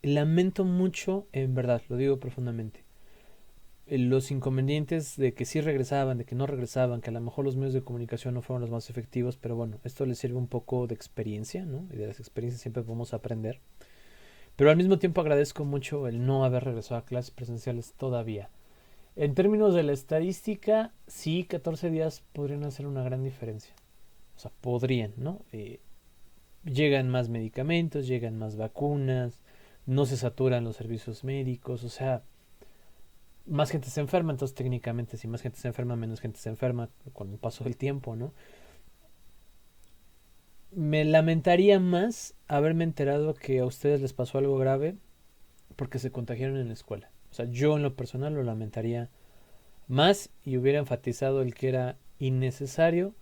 Lamento mucho, en verdad, lo digo profundamente. Los inconvenientes de que sí regresaban, de que no regresaban, que a lo mejor los medios de comunicación no fueron los más efectivos, pero bueno, esto les sirve un poco de experiencia, ¿no? Y de las experiencias siempre podemos aprender. Pero al mismo tiempo agradezco mucho el no haber regresado a clases presenciales todavía. En términos de la estadística, sí, 14 días podrían hacer una gran diferencia. O sea, podrían, ¿no? Llegan más medicamentos, llegan más vacunas, no se saturan los servicios médicos, o sea, más gente se enferma, entonces técnicamente si más gente se enferma, menos gente se enferma con el paso del tiempo, ¿no? Me lamentaría más haberme enterado que a ustedes les pasó algo grave porque se contagiaron en la escuela. O sea, yo en lo personal lo lamentaría más y hubiera enfatizado el que era innecesario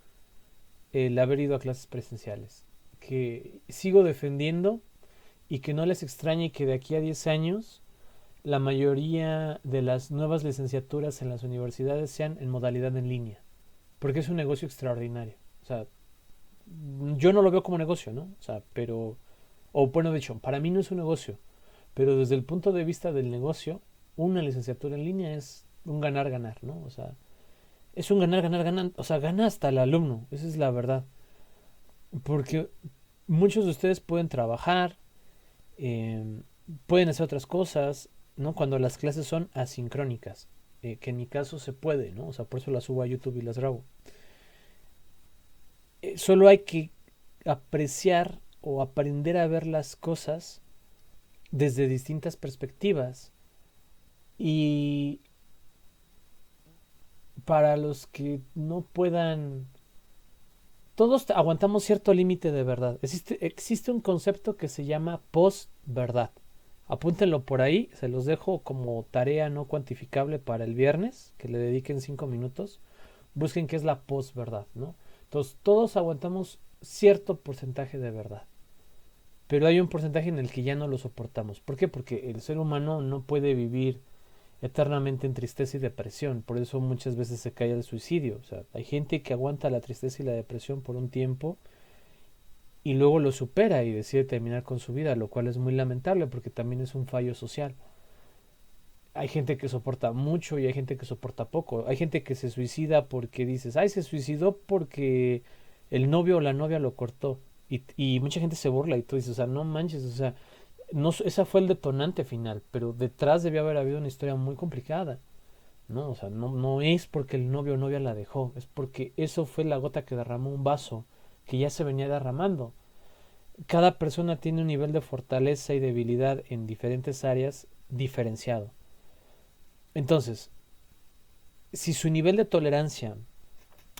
el haber ido a clases presenciales. Que sigo defendiendo y que no les extrañe que de aquí a 10 años la mayoría de las nuevas licenciaturas en las universidades sean en modalidad en línea. Porque es un negocio extraordinario. O sea, yo no lo veo como negocio, ¿no? O sea, pero... O bueno, de hecho, para mí no es un negocio. Pero desde el punto de vista del negocio, una licenciatura en línea es un ganar-ganar, ¿no? O sea, es un ganar-ganar-ganar. O sea, gana hasta el alumno. Esa es la verdad. Porque muchos de ustedes pueden trabajar, eh, pueden hacer otras cosas, ¿no? Cuando las clases son asincrónicas. Que en mi caso se puede, ¿no? O sea, por eso las subo a YouTube y las grabo. Solo hay que apreciar o aprender a ver las cosas desde distintas perspectivas. Y para los que no puedan... Todos aguantamos cierto límite de verdad. Existe un concepto que se llama post-verdad. Apúntenlo por ahí, se los dejo como tarea no cuantificable para el viernes, que le dediquen 5 minutos. Busquen qué es la post-verdad, ¿no? Entonces, todos aguantamos cierto porcentaje de verdad. Pero hay un porcentaje en el que ya no lo soportamos. ¿Por qué? Porque el ser humano no puede vivir eternamente en tristeza y depresión. Por eso muchas veces se cae al suicidio. O sea, hay gente que aguanta la tristeza y la depresión por un tiempo y luego lo supera y decide terminar con su vida, lo cual es muy lamentable porque también es un fallo social. Hay gente que soporta mucho y hay gente que soporta poco. Hay gente que se suicida porque dices, ay, se suicidó porque el novio o la novia lo cortó. Y mucha gente se burla y tú dices, o sea, no manches, o sea, no, esa fue el detonante final, pero detrás debió haber habido una historia muy complicada, ¿no? O sea, no es porque el novio o novia la dejó, es porque eso fue la gota que derramó un vaso que ya se venía derramando. Cada persona tiene un nivel de fortaleza y debilidad en diferentes áreas diferenciado. Entonces, si su nivel de tolerancia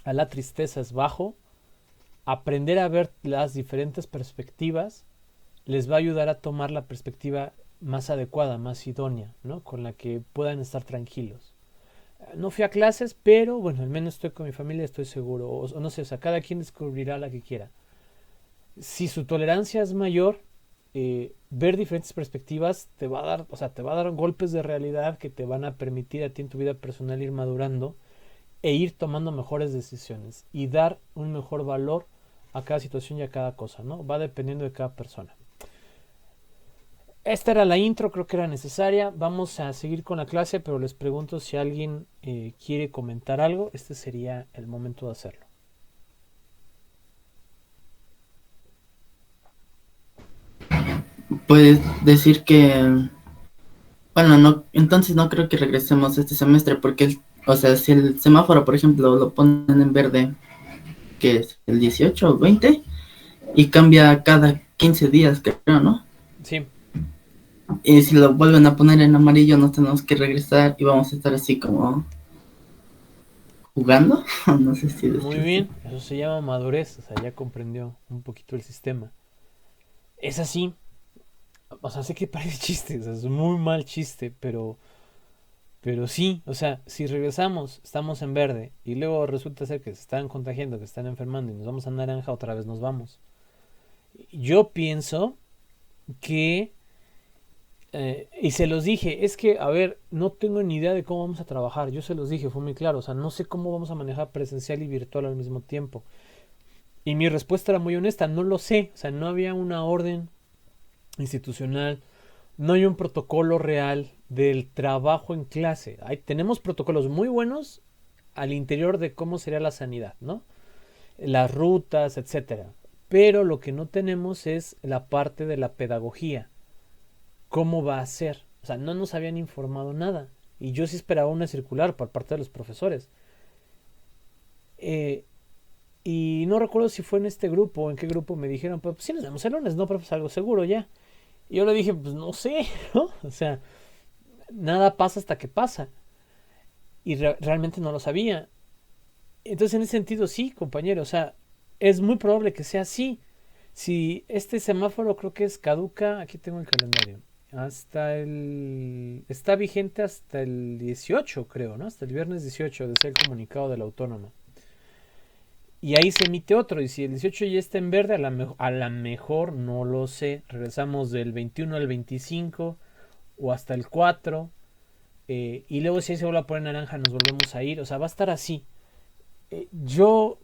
a la tristeza es bajo, aprender a ver las diferentes perspectivas les va a ayudar a tomar la perspectiva más adecuada, más idónea, ¿no? Con la que puedan estar tranquilos. No fui a clases, pero bueno, al menos estoy con mi familia, estoy seguro. O no sé, o sea, cada quien descubrirá la que quiera. Si su tolerancia es mayor, ver diferentes perspectivas te va a dar, o sea, te va a dar golpes de realidad que te van a permitir a ti en tu vida personal ir madurando e ir tomando mejores decisiones y dar un mejor valor a cada situación y a cada cosa, ¿no? Va dependiendo de cada persona. esta era la intro, creo que era necesaria. Vamos a seguir con la clase, pero les pregunto si alguien quiere comentar algo. Este sería el momento de hacerlo. Puedes decir que, bueno, no, entonces no creo que regresemos este semestre porque, o sea, si el semáforo, por ejemplo, lo ponen en verde, que es el 18 o 20, y cambia cada 15 días, creo, ¿no? Sí, Y si lo vuelven a poner en amarillo, nos tenemos que regresar y vamos a estar así como jugando. No sé si muy decirlo así. bien. Eso se llama madurez. O sea, ya comprendió un poquito el sistema. Es así. O sea, sé que parece chiste. O sea, es un muy mal chiste, pero sí. O sea, si regresamos, estamos en verde y luego resulta ser que se están contagiando, que se están enfermando y nos vamos a naranja, otra vez nos vamos. Yo pienso que y se los dije, es que, a ver, no tengo ni idea de cómo vamos a trabajar. Yo se los dije, fue muy claro. O sea, no sé cómo vamos a manejar presencial y virtual al mismo tiempo. Y mi respuesta era muy honesta, no lo sé. O sea, no había una orden institucional, no hay un protocolo real del trabajo en clase. Tenemos protocolos muy buenos al interior de cómo sería la sanidad, ¿no? Las rutas, etcétera. Pero lo que no tenemos es la parte de la pedagogía. ¿Cómo va a ser? O sea, no nos habían informado nada. Y yo sí esperaba una circular por parte de los profesores. Eh, y no recuerdo si fue en este grupo o en qué grupo me dijeron, pues sí nos vemos el lunes, ¿no, profesor? Algo seguro ya. Y yo le dije, pues no sé, ¿no? O sea, nada pasa hasta que pasa. Y realmente no lo sabía. Entonces, en ese sentido, sí, compañero. O sea, es muy probable que sea así. Si este semáforo creo que es caduca, aquí tengo el calendario. Está vigente hasta el 18, creo, ¿no? Hasta el viernes 18 de ser el comunicado de la autónoma. Y ahí se emite otro. Y si el 18 ya está en verde, a la mejor, no lo sé. Regresamos del 21 al 25 o hasta el 4. Y luego si ahí se vuelve a poner naranja, nos volvemos a ir. O sea, va a estar así.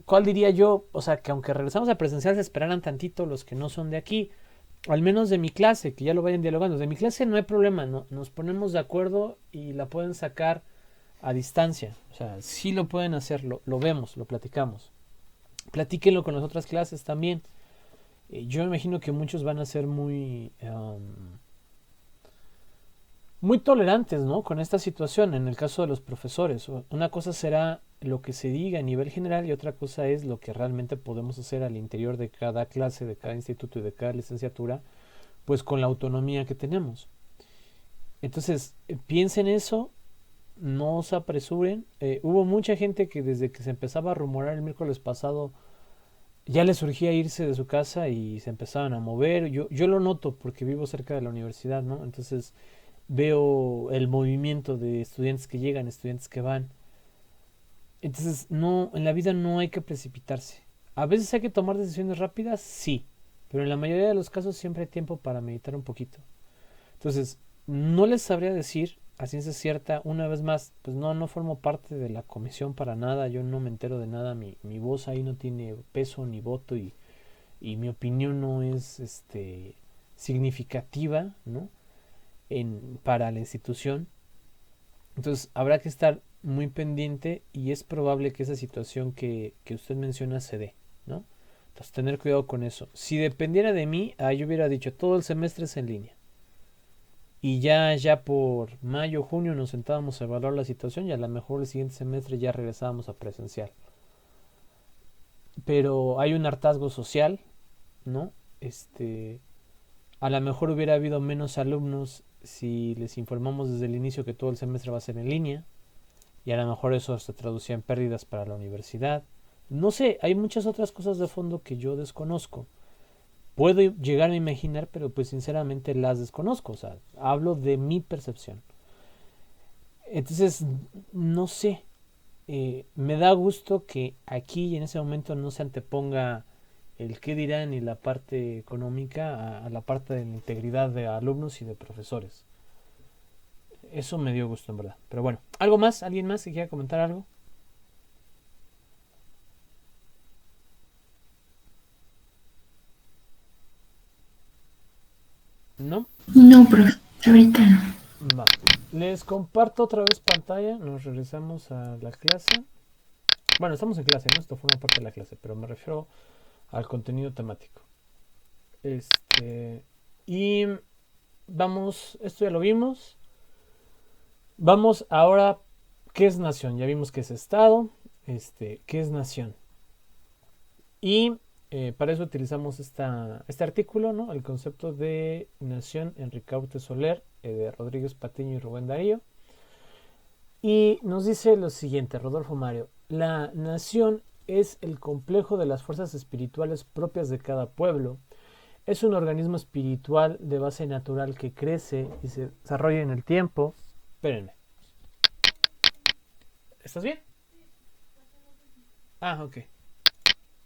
¿Cuál diría yo? O sea, que aunque regresamos a presencial, se esperaran tantito los que no son de aquí. Al menos de mi clase, que ya lo vayan dialogando. De mi clase no hay problema, ¿no? Nos ponemos de acuerdo y la pueden sacar a distancia. O sea, sí lo pueden hacer, lo vemos, lo platicamos. Platíquenlo con las otras clases también. Yo me imagino que muchos van a ser muy tolerantes, ¿no? Con esta situación, en el caso de los profesores. Una cosa será lo que se diga a nivel general y otra cosa es lo que realmente podemos hacer al interior de cada clase, de cada instituto y de cada licenciatura, pues con la autonomía que tenemos. Entonces, piensen eso, no se apresuren. Hubo mucha gente que desde que se empezaba a rumorar el miércoles pasado ya les surgía irse de su casa y se empezaban a mover. Yo lo noto porque vivo cerca de la universidad, ¿no? Entonces veo el movimiento de estudiantes que llegan, estudiantes que van. Entonces, no, en la vida no hay que precipitarse. A veces hay que tomar decisiones rápidas, sí, pero en la mayoría de los casos siempre hay tiempo para meditar un poquito. Entonces, no les sabría decir a ciencia cierta, una vez más, pues no formo parte de la comisión para nada, yo no me entero de nada, mi voz ahí no tiene peso ni voto y mi opinión no es significativa, ¿no? Para la institución. Entonces habrá que estar muy pendiente y es probable que esa situación que usted menciona se dé, ¿no? Entonces tener cuidado con eso. Si dependiera de mí, yo hubiera dicho todo el semestre es en línea. Y ya por mayo, junio nos sentábamos a evaluar la situación y a lo mejor el siguiente semestre ya regresábamos a presencial. Pero hay un hartazgo social, ¿no? A lo mejor hubiera habido menos alumnos si les informamos desde el inicio que todo el semestre va a ser en línea y a lo mejor eso se traducía en pérdidas para la universidad. No sé, hay muchas otras cosas de fondo que yo desconozco. Puedo llegar a imaginar, pero pues sinceramente las desconozco. O sea, hablo de mi percepción. Entonces, no sé. Me da gusto que aquí y en ese momento no se anteponga el qué dirán y la parte económica a la parte de la integridad de alumnos y de profesores. Eso me dio gusto en verdad. Pero bueno, ¿algo más? ¿Alguien más que quiera comentar algo? ¿No? No, profe, ahorita no. Va. Les comparto otra vez pantalla. Nos regresamos a la clase. Bueno, estamos en clase, ¿no? Esto forma parte de la clase, pero me refiero al contenido temático. Y vamos, esto ya lo vimos. Vamos ahora, ¿qué es nación? Ya vimos qué es Estado, ¿qué es nación? Y para eso utilizamos este artículo, ¿no? El concepto de nación, Enrique Aute Soler, de Rodríguez Patiño y Rubén Darío. Y nos dice lo siguiente, Rodolfo Mario: la nación es el complejo de las fuerzas espirituales propias de cada pueblo. Es un organismo espiritual de base natural que crece y se desarrolla en el tiempo. Espérenme. ¿Estás bien? Ah, ok.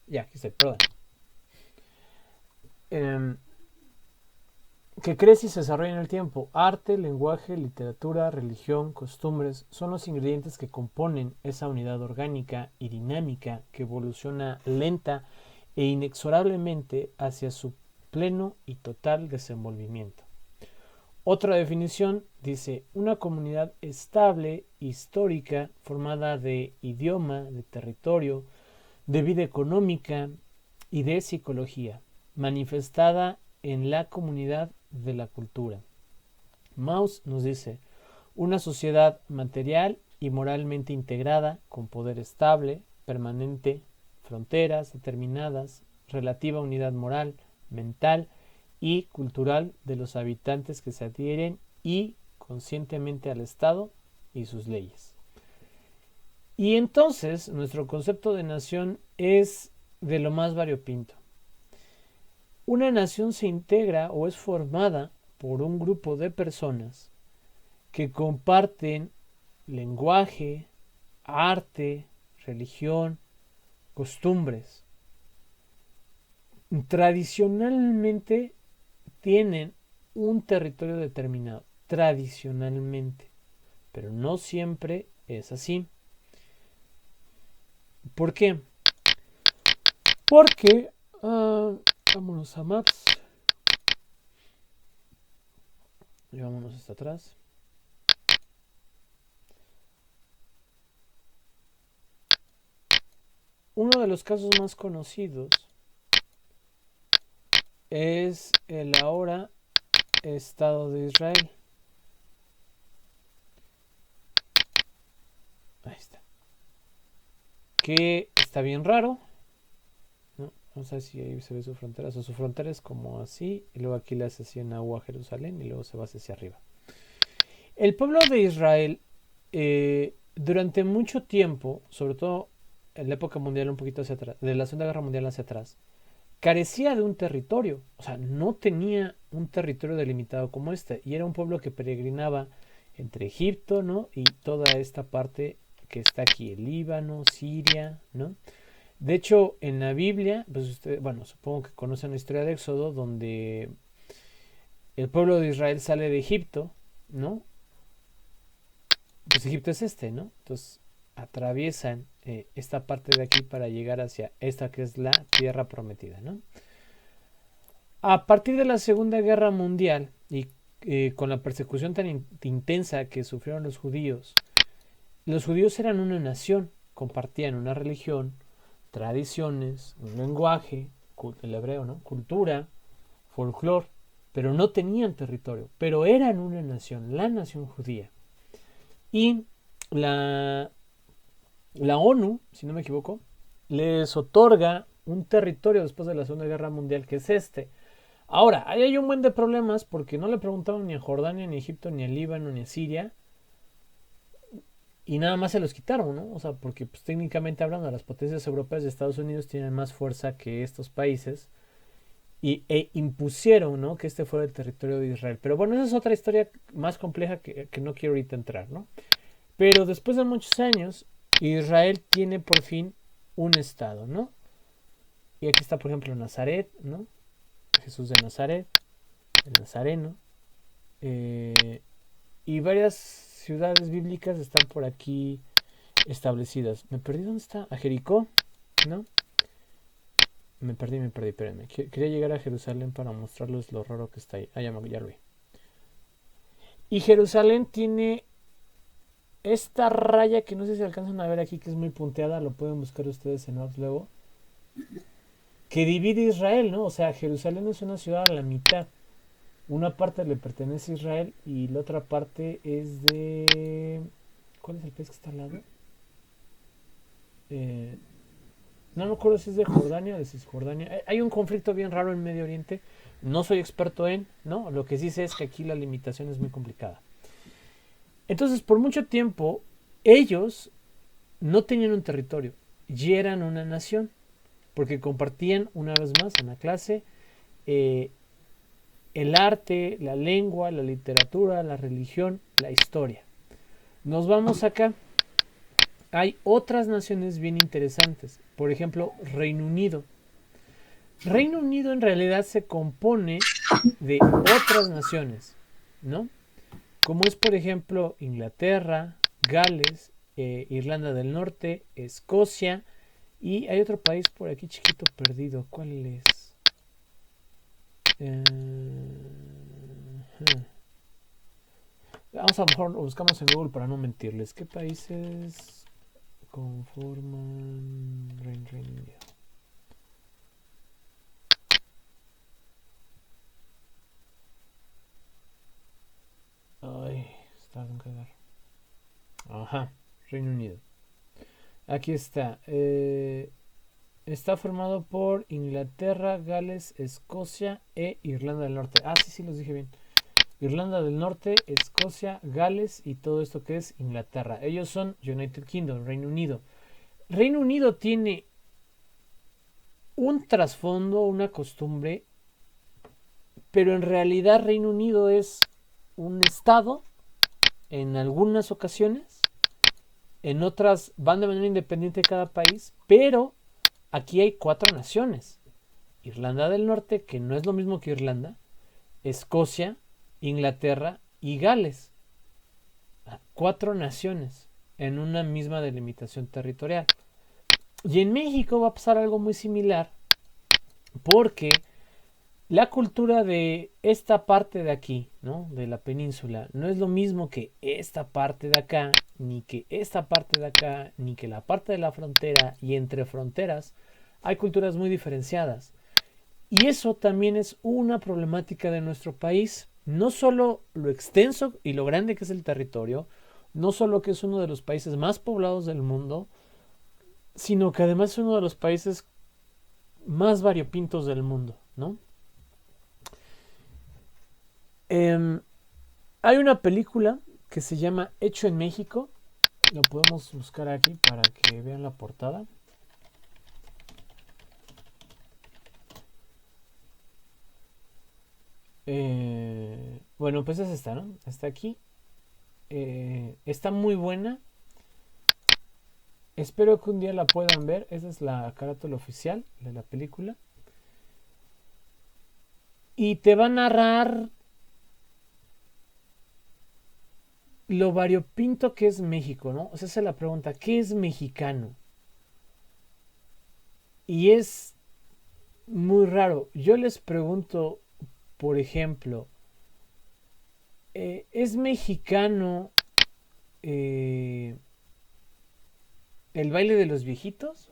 Ya, aquí estoy, perdón. Que crece y se desarrolla en el tiempo. Arte, lenguaje, literatura, religión, costumbres son los ingredientes que componen esa unidad orgánica y dinámica que evoluciona lenta e inexorablemente hacia su pleno y total desenvolvimiento. Otra definición dice: una comunidad estable, histórica, formada de idioma, de territorio, de vida económica y de psicología, manifestada en la comunidad de la cultura. Mauss nos dice: una sociedad material y moralmente integrada, con poder estable, permanente, fronteras determinadas, relativa unidad moral, mental y cultural de los habitantes que se adhieren y conscientemente al Estado y sus leyes. Y entonces nuestro concepto de nación es de lo más variopinto. Una nación se integra o es formada por un grupo de personas que comparten lenguaje, arte, religión, costumbres. Tradicionalmente tienen un territorio determinado, tradicionalmente, pero no siempre es así. ¿Por qué? Porque, vámonos a Maps, y vámonos hasta atrás. Uno de los casos más conocidos es el ahora Estado de Israel. Ahí está. Que está bien raro, ¿no? No sé si ahí se ve su frontera. O sea, su frontera es como así, y luego aquí le hace así en agua a Jerusalén, y luego se va hacia arriba. El pueblo de Israel, durante mucho tiempo, sobre todo en la época mundial un poquito hacia atrás, de la Segunda Guerra Mundial hacia atrás, carecía de un territorio. O sea, no tenía un territorio delimitado como este. Y era un pueblo que peregrinaba entre Egipto, ¿no? Y toda esta parte que está aquí, el Líbano, Siria, ¿no? De hecho, en la Biblia, pues usted, bueno, supongo que conocen la historia de Éxodo, donde el pueblo de Israel sale de Egipto, ¿no? Pues Egipto es ¿no? Entonces atraviesan esta parte de aquí para llegar hacia esta que es la tierra prometida, ¿no? A partir de la Segunda Guerra Mundial y con la persecución tan intensa que sufrieron los judíos eran una nación, compartían una religión, tradiciones, un lenguaje, el hebreo, ¿no? Cultura, folclore, pero no tenían territorio, pero eran una nación, la nación judía. Y la ONU, si no me equivoco, les otorga un territorio después de la Segunda Guerra Mundial, que es este. Ahora, ahí hay un buen de problemas porque no le preguntaron ni a Jordania, ni a Egipto, ni a Líbano, ni a Siria, y nada más se los quitaron, ¿no? O sea, porque pues, técnicamente hablando, las potencias europeas y Estados Unidos tienen más fuerza que estos países e impusieron, ¿no? Que este fuera el territorio de Israel. Pero bueno, esa es otra historia más compleja que no quiero ahorita entrar, ¿no? Pero después de muchos años, Israel tiene por fin un estado, ¿no? Y aquí está, por ejemplo, Nazaret, ¿no? Jesús de Nazaret, el Nazareno. Y varias ciudades bíblicas están por aquí establecidas. Me perdí, ¿dónde está? A Jericó, ¿no? Me perdí, espérenme. Quería llegar a Jerusalén para mostrarles lo raro que está ahí. Ah, ya lo vi. Y Jerusalén tiene esta raya que no sé si alcanzan a ver aquí, que es muy punteada, lo pueden buscar ustedes en Maps luego, que divide Israel, ¿no? O sea, Jerusalén es una ciudad a la mitad. Una parte le pertenece a Israel y la otra parte es de... ¿Cuál es el país que está al lado? Eh, no me acuerdo si es de Jordania o de Cisjordania. Hay un conflicto bien raro en Medio Oriente. No soy experto en, ¿no? Lo que sí sé es que aquí la limitación es muy complicada. Entonces, por mucho tiempo, ellos no tenían un territorio y eran una nación, porque compartían, una vez más, en la clase, eh, el arte, la lengua, la literatura, la religión, la historia. Nos vamos acá. Hay otras naciones bien interesantes. Por ejemplo, Reino Unido. Reino Unido en realidad se compone de otras naciones, ¿no? Como es, por ejemplo, Inglaterra, Gales, Irlanda del Norte, Escocia, y hay otro país por aquí chiquito perdido. ¿Cuál es? Eh, Vamos a lo mejor lo buscamos en Google para no mentirles. ¿Qué países conforman Reino Unido? Ay, está en cargar. Ajá, Reino Unido. Aquí está. Está formado por Inglaterra, Gales, Escocia e Irlanda del Norte. Ah, sí, los dije bien. Irlanda del Norte, Escocia, Gales y todo esto que es Inglaterra. Ellos son United Kingdom, Reino Unido. Reino Unido tiene un trasfondo, una costumbre, pero en realidad Reino Unido es un estado en algunas ocasiones, en otras van de manera independiente cada país, pero aquí hay 4 naciones. Irlanda del Norte, que no es lo mismo que Irlanda, Escocia, Inglaterra y Gales. 4 naciones en una misma delimitación territorial. Y en México va a pasar algo muy similar, porque la cultura de esta parte de aquí, ¿no? De la península, no es lo mismo que esta parte de acá, ni que esta parte de acá, ni que la parte de la frontera, y entre fronteras hay culturas muy diferenciadas. Y eso también es una problemática de nuestro país. No solo lo extenso y lo grande que es el territorio, no solo que es uno de los países más poblados del mundo, sino que además es uno de los países más variopintos del mundo, ¿no? Hay una película que se llama Hecho en México. Lo podemos buscar aquí para que vean la portada. Bueno, pues es esta, ¿no? Está aquí. Está muy buena. Espero que un día la puedan ver. Esa es la carátula oficial de la película. Y te va a narrar lo variopinto que es México, ¿no? O sea, esa es la pregunta, ¿qué es mexicano? Y es muy raro. Yo les pregunto, por ejemplo, ¿es mexicano el baile de los viejitos?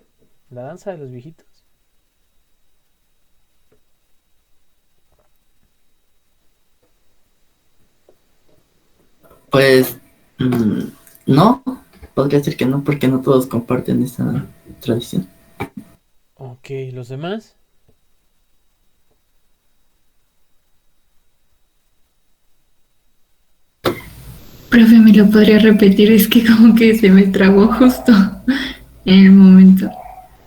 ¿La danza de los viejitos? Pues no, podría decir que no, porque no todos comparten esa tradición. Ok, ¿los demás? Profe, ¿me lo podría repetir? Es que como que se me trabó justo en el momento.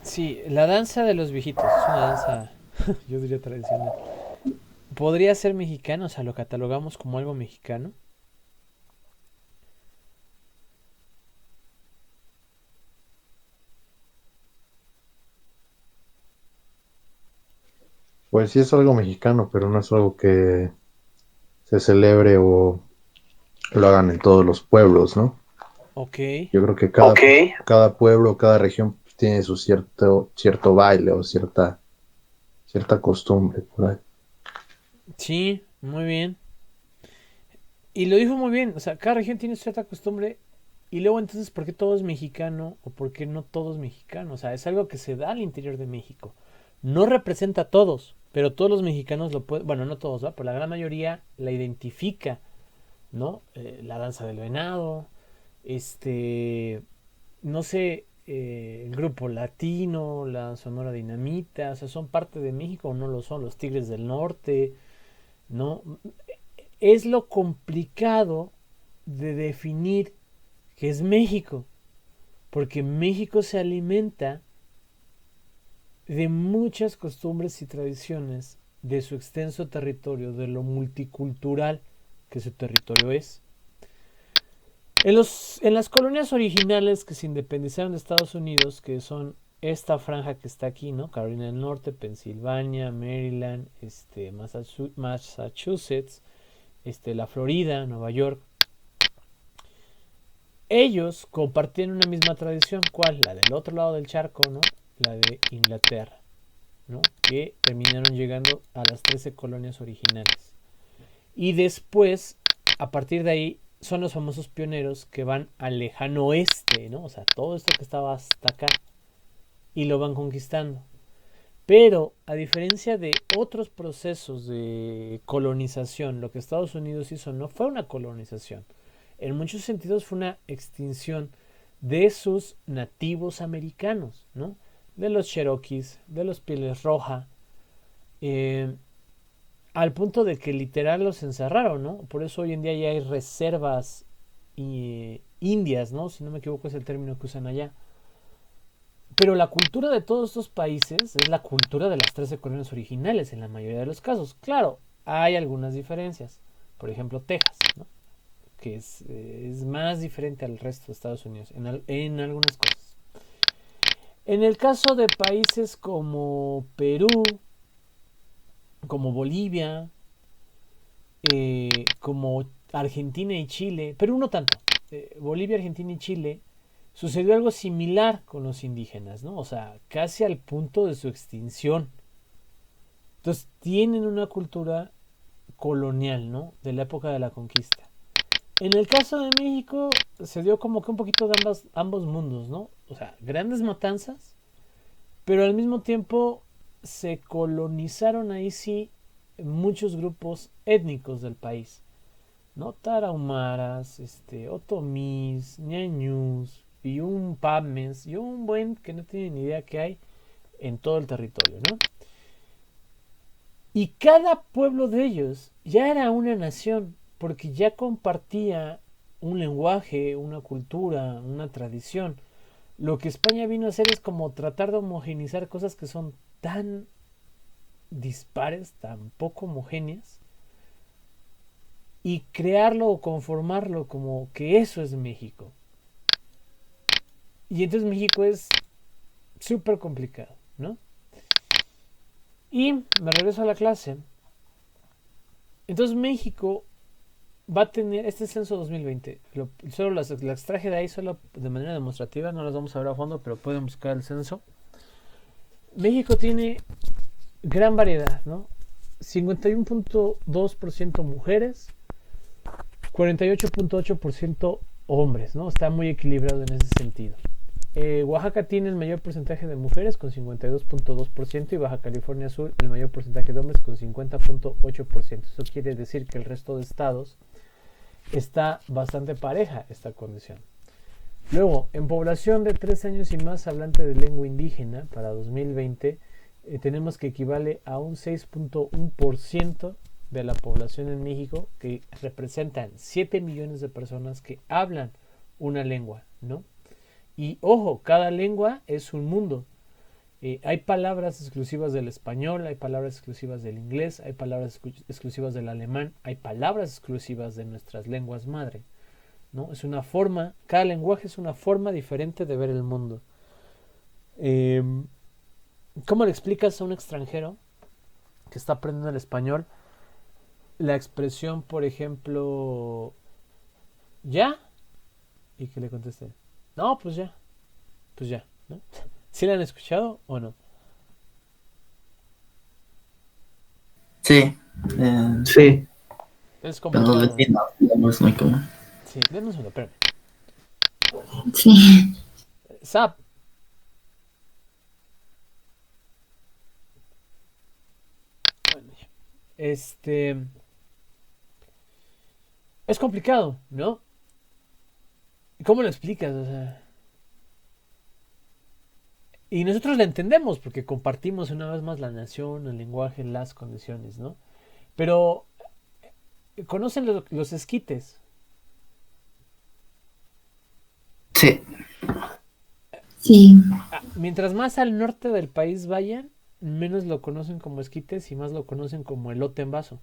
Sí, la danza de los viejitos. Es una danza, yo diría tradicional. ¿Podría ser mexicano? O sea, ¿lo catalogamos como algo mexicano? Pues sí es algo mexicano, pero no es algo que se celebre o lo hagan en todos los pueblos, ¿no? Ok. Yo creo que cada pueblo, cada región tiene su cierto baile o cierta cierta costumbre por ahí. Sí, muy bien. Y lo dijo muy bien, o sea, cada región tiene cierta costumbre y luego entonces, ¿por qué todo es mexicano o por qué no todo es mexicano? O sea, es algo que se da al interior de México. No representa a todos, pero todos los mexicanos lo pueden, bueno, no todos, ¿va? Pero la gran mayoría la identifica, ¿no? La danza del venado, no sé, el grupo latino, la Sonora Dinamita, o sea, son parte de México o no lo son, los Tigres del Norte, ¿no? Es lo complicado de definir qué es México, porque México se alimenta de muchas costumbres y tradiciones de su extenso territorio, de lo multicultural que su territorio es. En las colonias originales que se independizaron de Estados Unidos, que son esta franja que está aquí, ¿no? Carolina del Norte, Pensilvania, Maryland, Massachusetts, la Florida, Nueva York. Ellos compartían una misma tradición, ¿cuál? La del otro lado del charco, ¿no? La de Inglaterra, ¿no? Que terminaron llegando a las 13 colonias originales. Y después, a partir de ahí, son los famosos pioneros que van al lejano oeste, ¿no? O sea, todo esto que estaba hasta acá. Y lo van conquistando. Pero, a diferencia de otros procesos de colonización, lo que Estados Unidos hizo no fue una colonización. En muchos sentidos fue una extinción de sus nativos americanos, ¿no? De los Cherokees, de los Pieles Roja, al punto de que literal los encerraron, ¿no? Por eso hoy en día ya hay reservas indias, ¿no? Si no me equivoco es el término que usan allá. Pero la cultura de todos estos países es la cultura de las 13 colonias originales en la mayoría de los casos. Claro, hay algunas diferencias. Por ejemplo, Texas, ¿no? Que es más diferente al resto de Estados Unidos en algunas cosas. En el caso de países como Perú, como Bolivia, como Argentina y Chile, Perú no tanto, Bolivia, Argentina y Chile, sucedió algo similar con los indígenas, ¿no? O sea, casi al punto de su extinción. Entonces tienen una cultura colonial, ¿no? De la época de la conquista. En el caso de México se dio como que un poquito de ambos mundos, ¿no? O sea, grandes matanzas, pero al mismo tiempo se colonizaron ahí sí muchos grupos étnicos del país, ¿no? Tarahumaras, otomís, ñañús, y un pames, y un buen que no tiene ni idea qué hay en todo el territorio, ¿no? Y cada pueblo de ellos ya era una nación, porque ya compartía un lenguaje, una cultura, una tradición. Lo que España vino a hacer es como tratar de homogeneizar cosas que son tan dispares, tan poco homogéneas, y crearlo o conformarlo como que eso es México. Y entonces México es súper complicado, ¿no? Y me regreso a la clase. Entonces México va a tener este censo 2020. Solo las extraje de ahí solo de manera demostrativa, no las vamos a ver a fondo, pero pueden buscar el censo. México tiene gran variedad, ¿no? 51.2% mujeres, 48.8% hombres, ¿no? Está muy equilibrado en ese sentido. Oaxaca tiene el mayor porcentaje de mujeres con 52.2% y Baja California Sur el mayor porcentaje de hombres con 50.8%. Eso quiere decir que el resto de estados está bastante pareja esta condición. Luego, en población de 3 años y más hablante de lengua indígena para 2020, tenemos que equivale a un 6.1% de la población en México, que representan 7 millones de personas que hablan una lengua, ¿no? Y ojo, cada lengua es un mundo. Hay palabras exclusivas del español, hay palabras exclusivas del inglés, hay palabras exclusivas del alemán, hay palabras exclusivas de nuestras lenguas madre, ¿no? Es una forma, cada lenguaje es una forma diferente de ver el mundo. ¿Cómo le explicas a un extranjero que está aprendiendo el español la expresión, por ejemplo, ya? Y que le conteste, no, pues ya, ¿no? ¿Sí la han escuchado o no? Sí, Sí, Es pero los complicado. vecinos no es muy común. Sí, denme un segundo, espérame. Sí, Zap. Bueno, ya. Es complicado, ¿no? ¿Cómo lo explicas? O sea, y nosotros la entendemos porque compartimos una vez más la nación, el lenguaje, las condiciones, ¿no? Pero conocen los esquites. Sí, sí, Mientras más al norte del país vayan, menos lo conocen como esquites y más lo conocen como elote en vaso.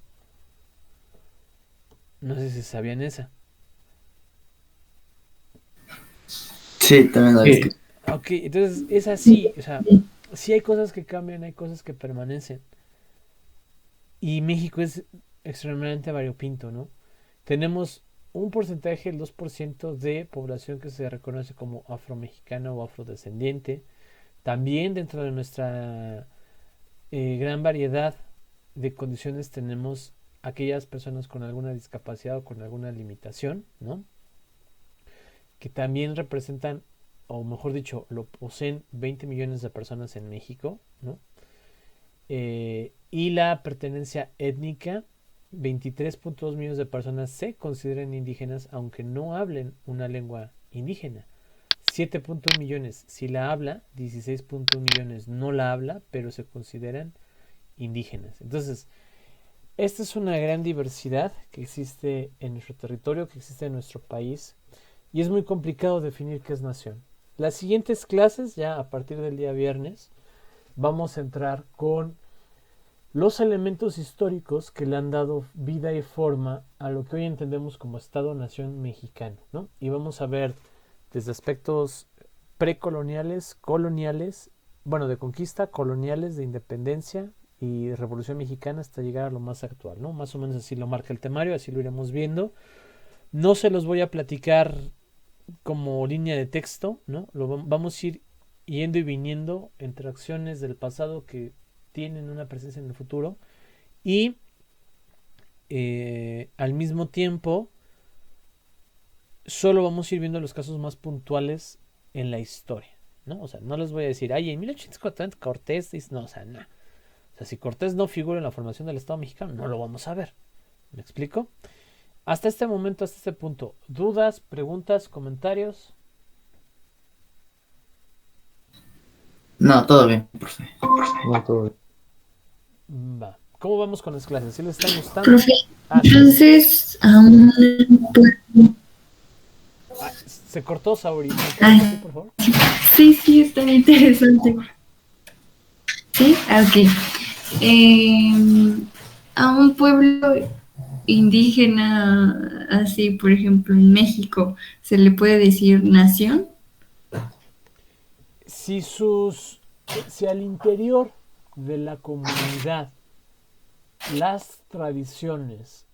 No sé si sabían esa. sí, también lo he sí. escuchado. Ok, entonces es así. O sea, sí hay cosas que cambian, hay cosas que permanecen. Y México es extremadamente variopinto, ¿no? Tenemos un porcentaje, el 2% de población que se reconoce como afromexicana o afrodescendiente. También dentro de nuestra gran variedad de condiciones tenemos aquellas personas con alguna discapacidad o con alguna limitación, ¿no? Que también representan, o mejor dicho, lo poseen 20 millones de personas en México, ¿no? Y la pertenencia étnica, 23.2 millones de personas se consideran indígenas aunque no hablen una lengua indígena. 7.1 millones si la habla, 16.1 millones no la habla, pero se consideran indígenas. Entonces, esta es una gran diversidad que existe en nuestro territorio, que existe en nuestro país, y es muy complicado definir qué es nación. Las siguientes clases, ya a partir del día viernes, vamos a entrar con los elementos históricos que le han dado vida y forma a lo que hoy entendemos como Estado-Nación mexicano, ¿no? Y vamos a ver desde aspectos precoloniales, coloniales, bueno, de conquista, coloniales, de independencia y Revolución Mexicana hasta llegar a lo más actual, ¿no? Más o menos así lo marca el temario, así lo iremos viendo. No se los voy a platicar como línea de texto, ¿no? Vamos a ir yendo y viniendo entre acciones del pasado que tienen una presencia en el futuro y al mismo tiempo solo vamos a ir viendo los casos más puntuales en la historia, ¿no? O sea, no les voy a decir, ay, en 1840 Cortés dice, no, o sea, no. O sea, si Cortés no figura en la formación del Estado mexicano, no lo vamos a ver. ¿Me explico? Hasta este momento, hasta este punto, ¿dudas, preguntas, comentarios? No, todo bien, profe. No, todo bien. Va. ¿Cómo vamos con las clases? ¿Sí les están gustando? profe, Ah, sí. entonces aún Ah, se cortó, Sauri. ¿Me puedes repetir, ah, por favor? sí, sí, está interesante. Sí, ok. A un pueblo indígena, así por ejemplo en México, ¿se le puede decir nación? Si si al interior de la comunidad las tradiciones,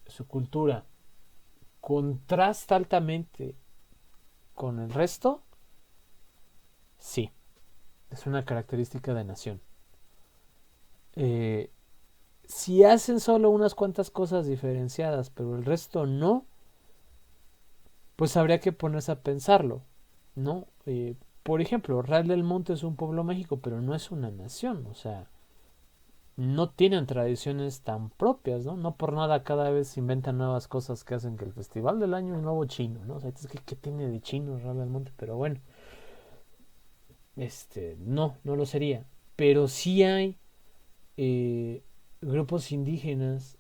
su cultura, contrasta altamente con el resto, sí, es una característica de nación. Eh, si hacen solo unas cuantas cosas diferenciadas, pero el resto no, pues habría que ponerse a pensarlo, ¿no? Por ejemplo, Real del Monte es un pueblo mágico, pero no es una nación, o sea, no tienen tradiciones tan propias, ¿no? No por nada cada vez se inventan nuevas cosas que hacen que el Festival del Año Nuevo chino, ¿no? O sea, ¿qué tiene de chino Real del Monte? Pero bueno, no lo sería. Pero sí hay eh, grupos indígenas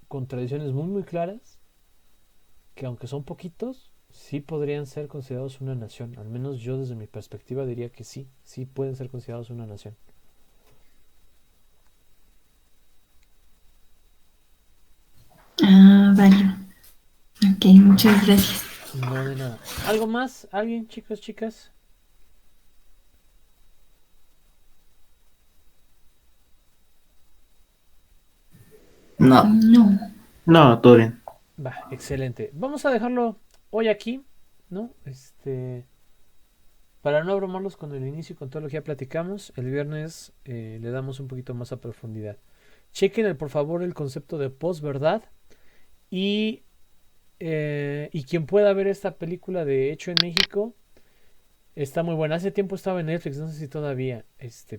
con tradiciones muy claras que aunque son poquitos, sí podrían ser considerados una nación. Al menos yo desde mi perspectiva diría que sí, sí pueden ser considerados una nación. Ah, vale. Ok, muchas gracias. No de nada. ¿Algo más? ¿Alguien, chicos, chicas? No, No. No, todo bien. Va, excelente. Vamos a dejarlo hoy aquí, ¿no? Para no abrumarlos con el inicio y con todo lo que ya platicamos, el viernes le damos un poquito más a profundidad. Chequen por favor el concepto de posverdad y quien pueda ver esta película de Hecho en México está muy buena. Hace tiempo estaba en Netflix, no sé si todavía,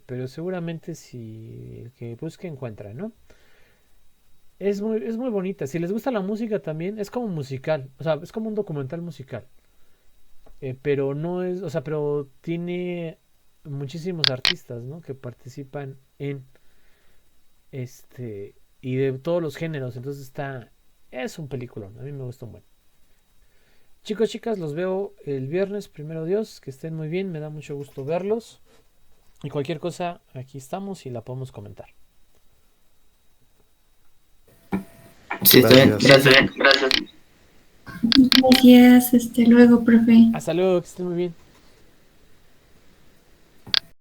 pero seguramente si el que busque encuentra, ¿no? Es muy bonita. Si les gusta la música también, es como musical, o sea, es como un documental musical. Pero no es, o sea, pero tiene muchísimos artistas, ¿no? Que participan en y de todos los géneros. Entonces es un peliculón. A mí me gusta un buen. Chicos, chicas, los veo el viernes, primero Dios. Que estén muy bien, me da mucho gusto verlos. Y cualquier cosa, aquí estamos y la podemos comentar. Sí, está bien. Gracias. Gracias. Gracias, hasta luego, profe. Hasta luego, que estén muy bien.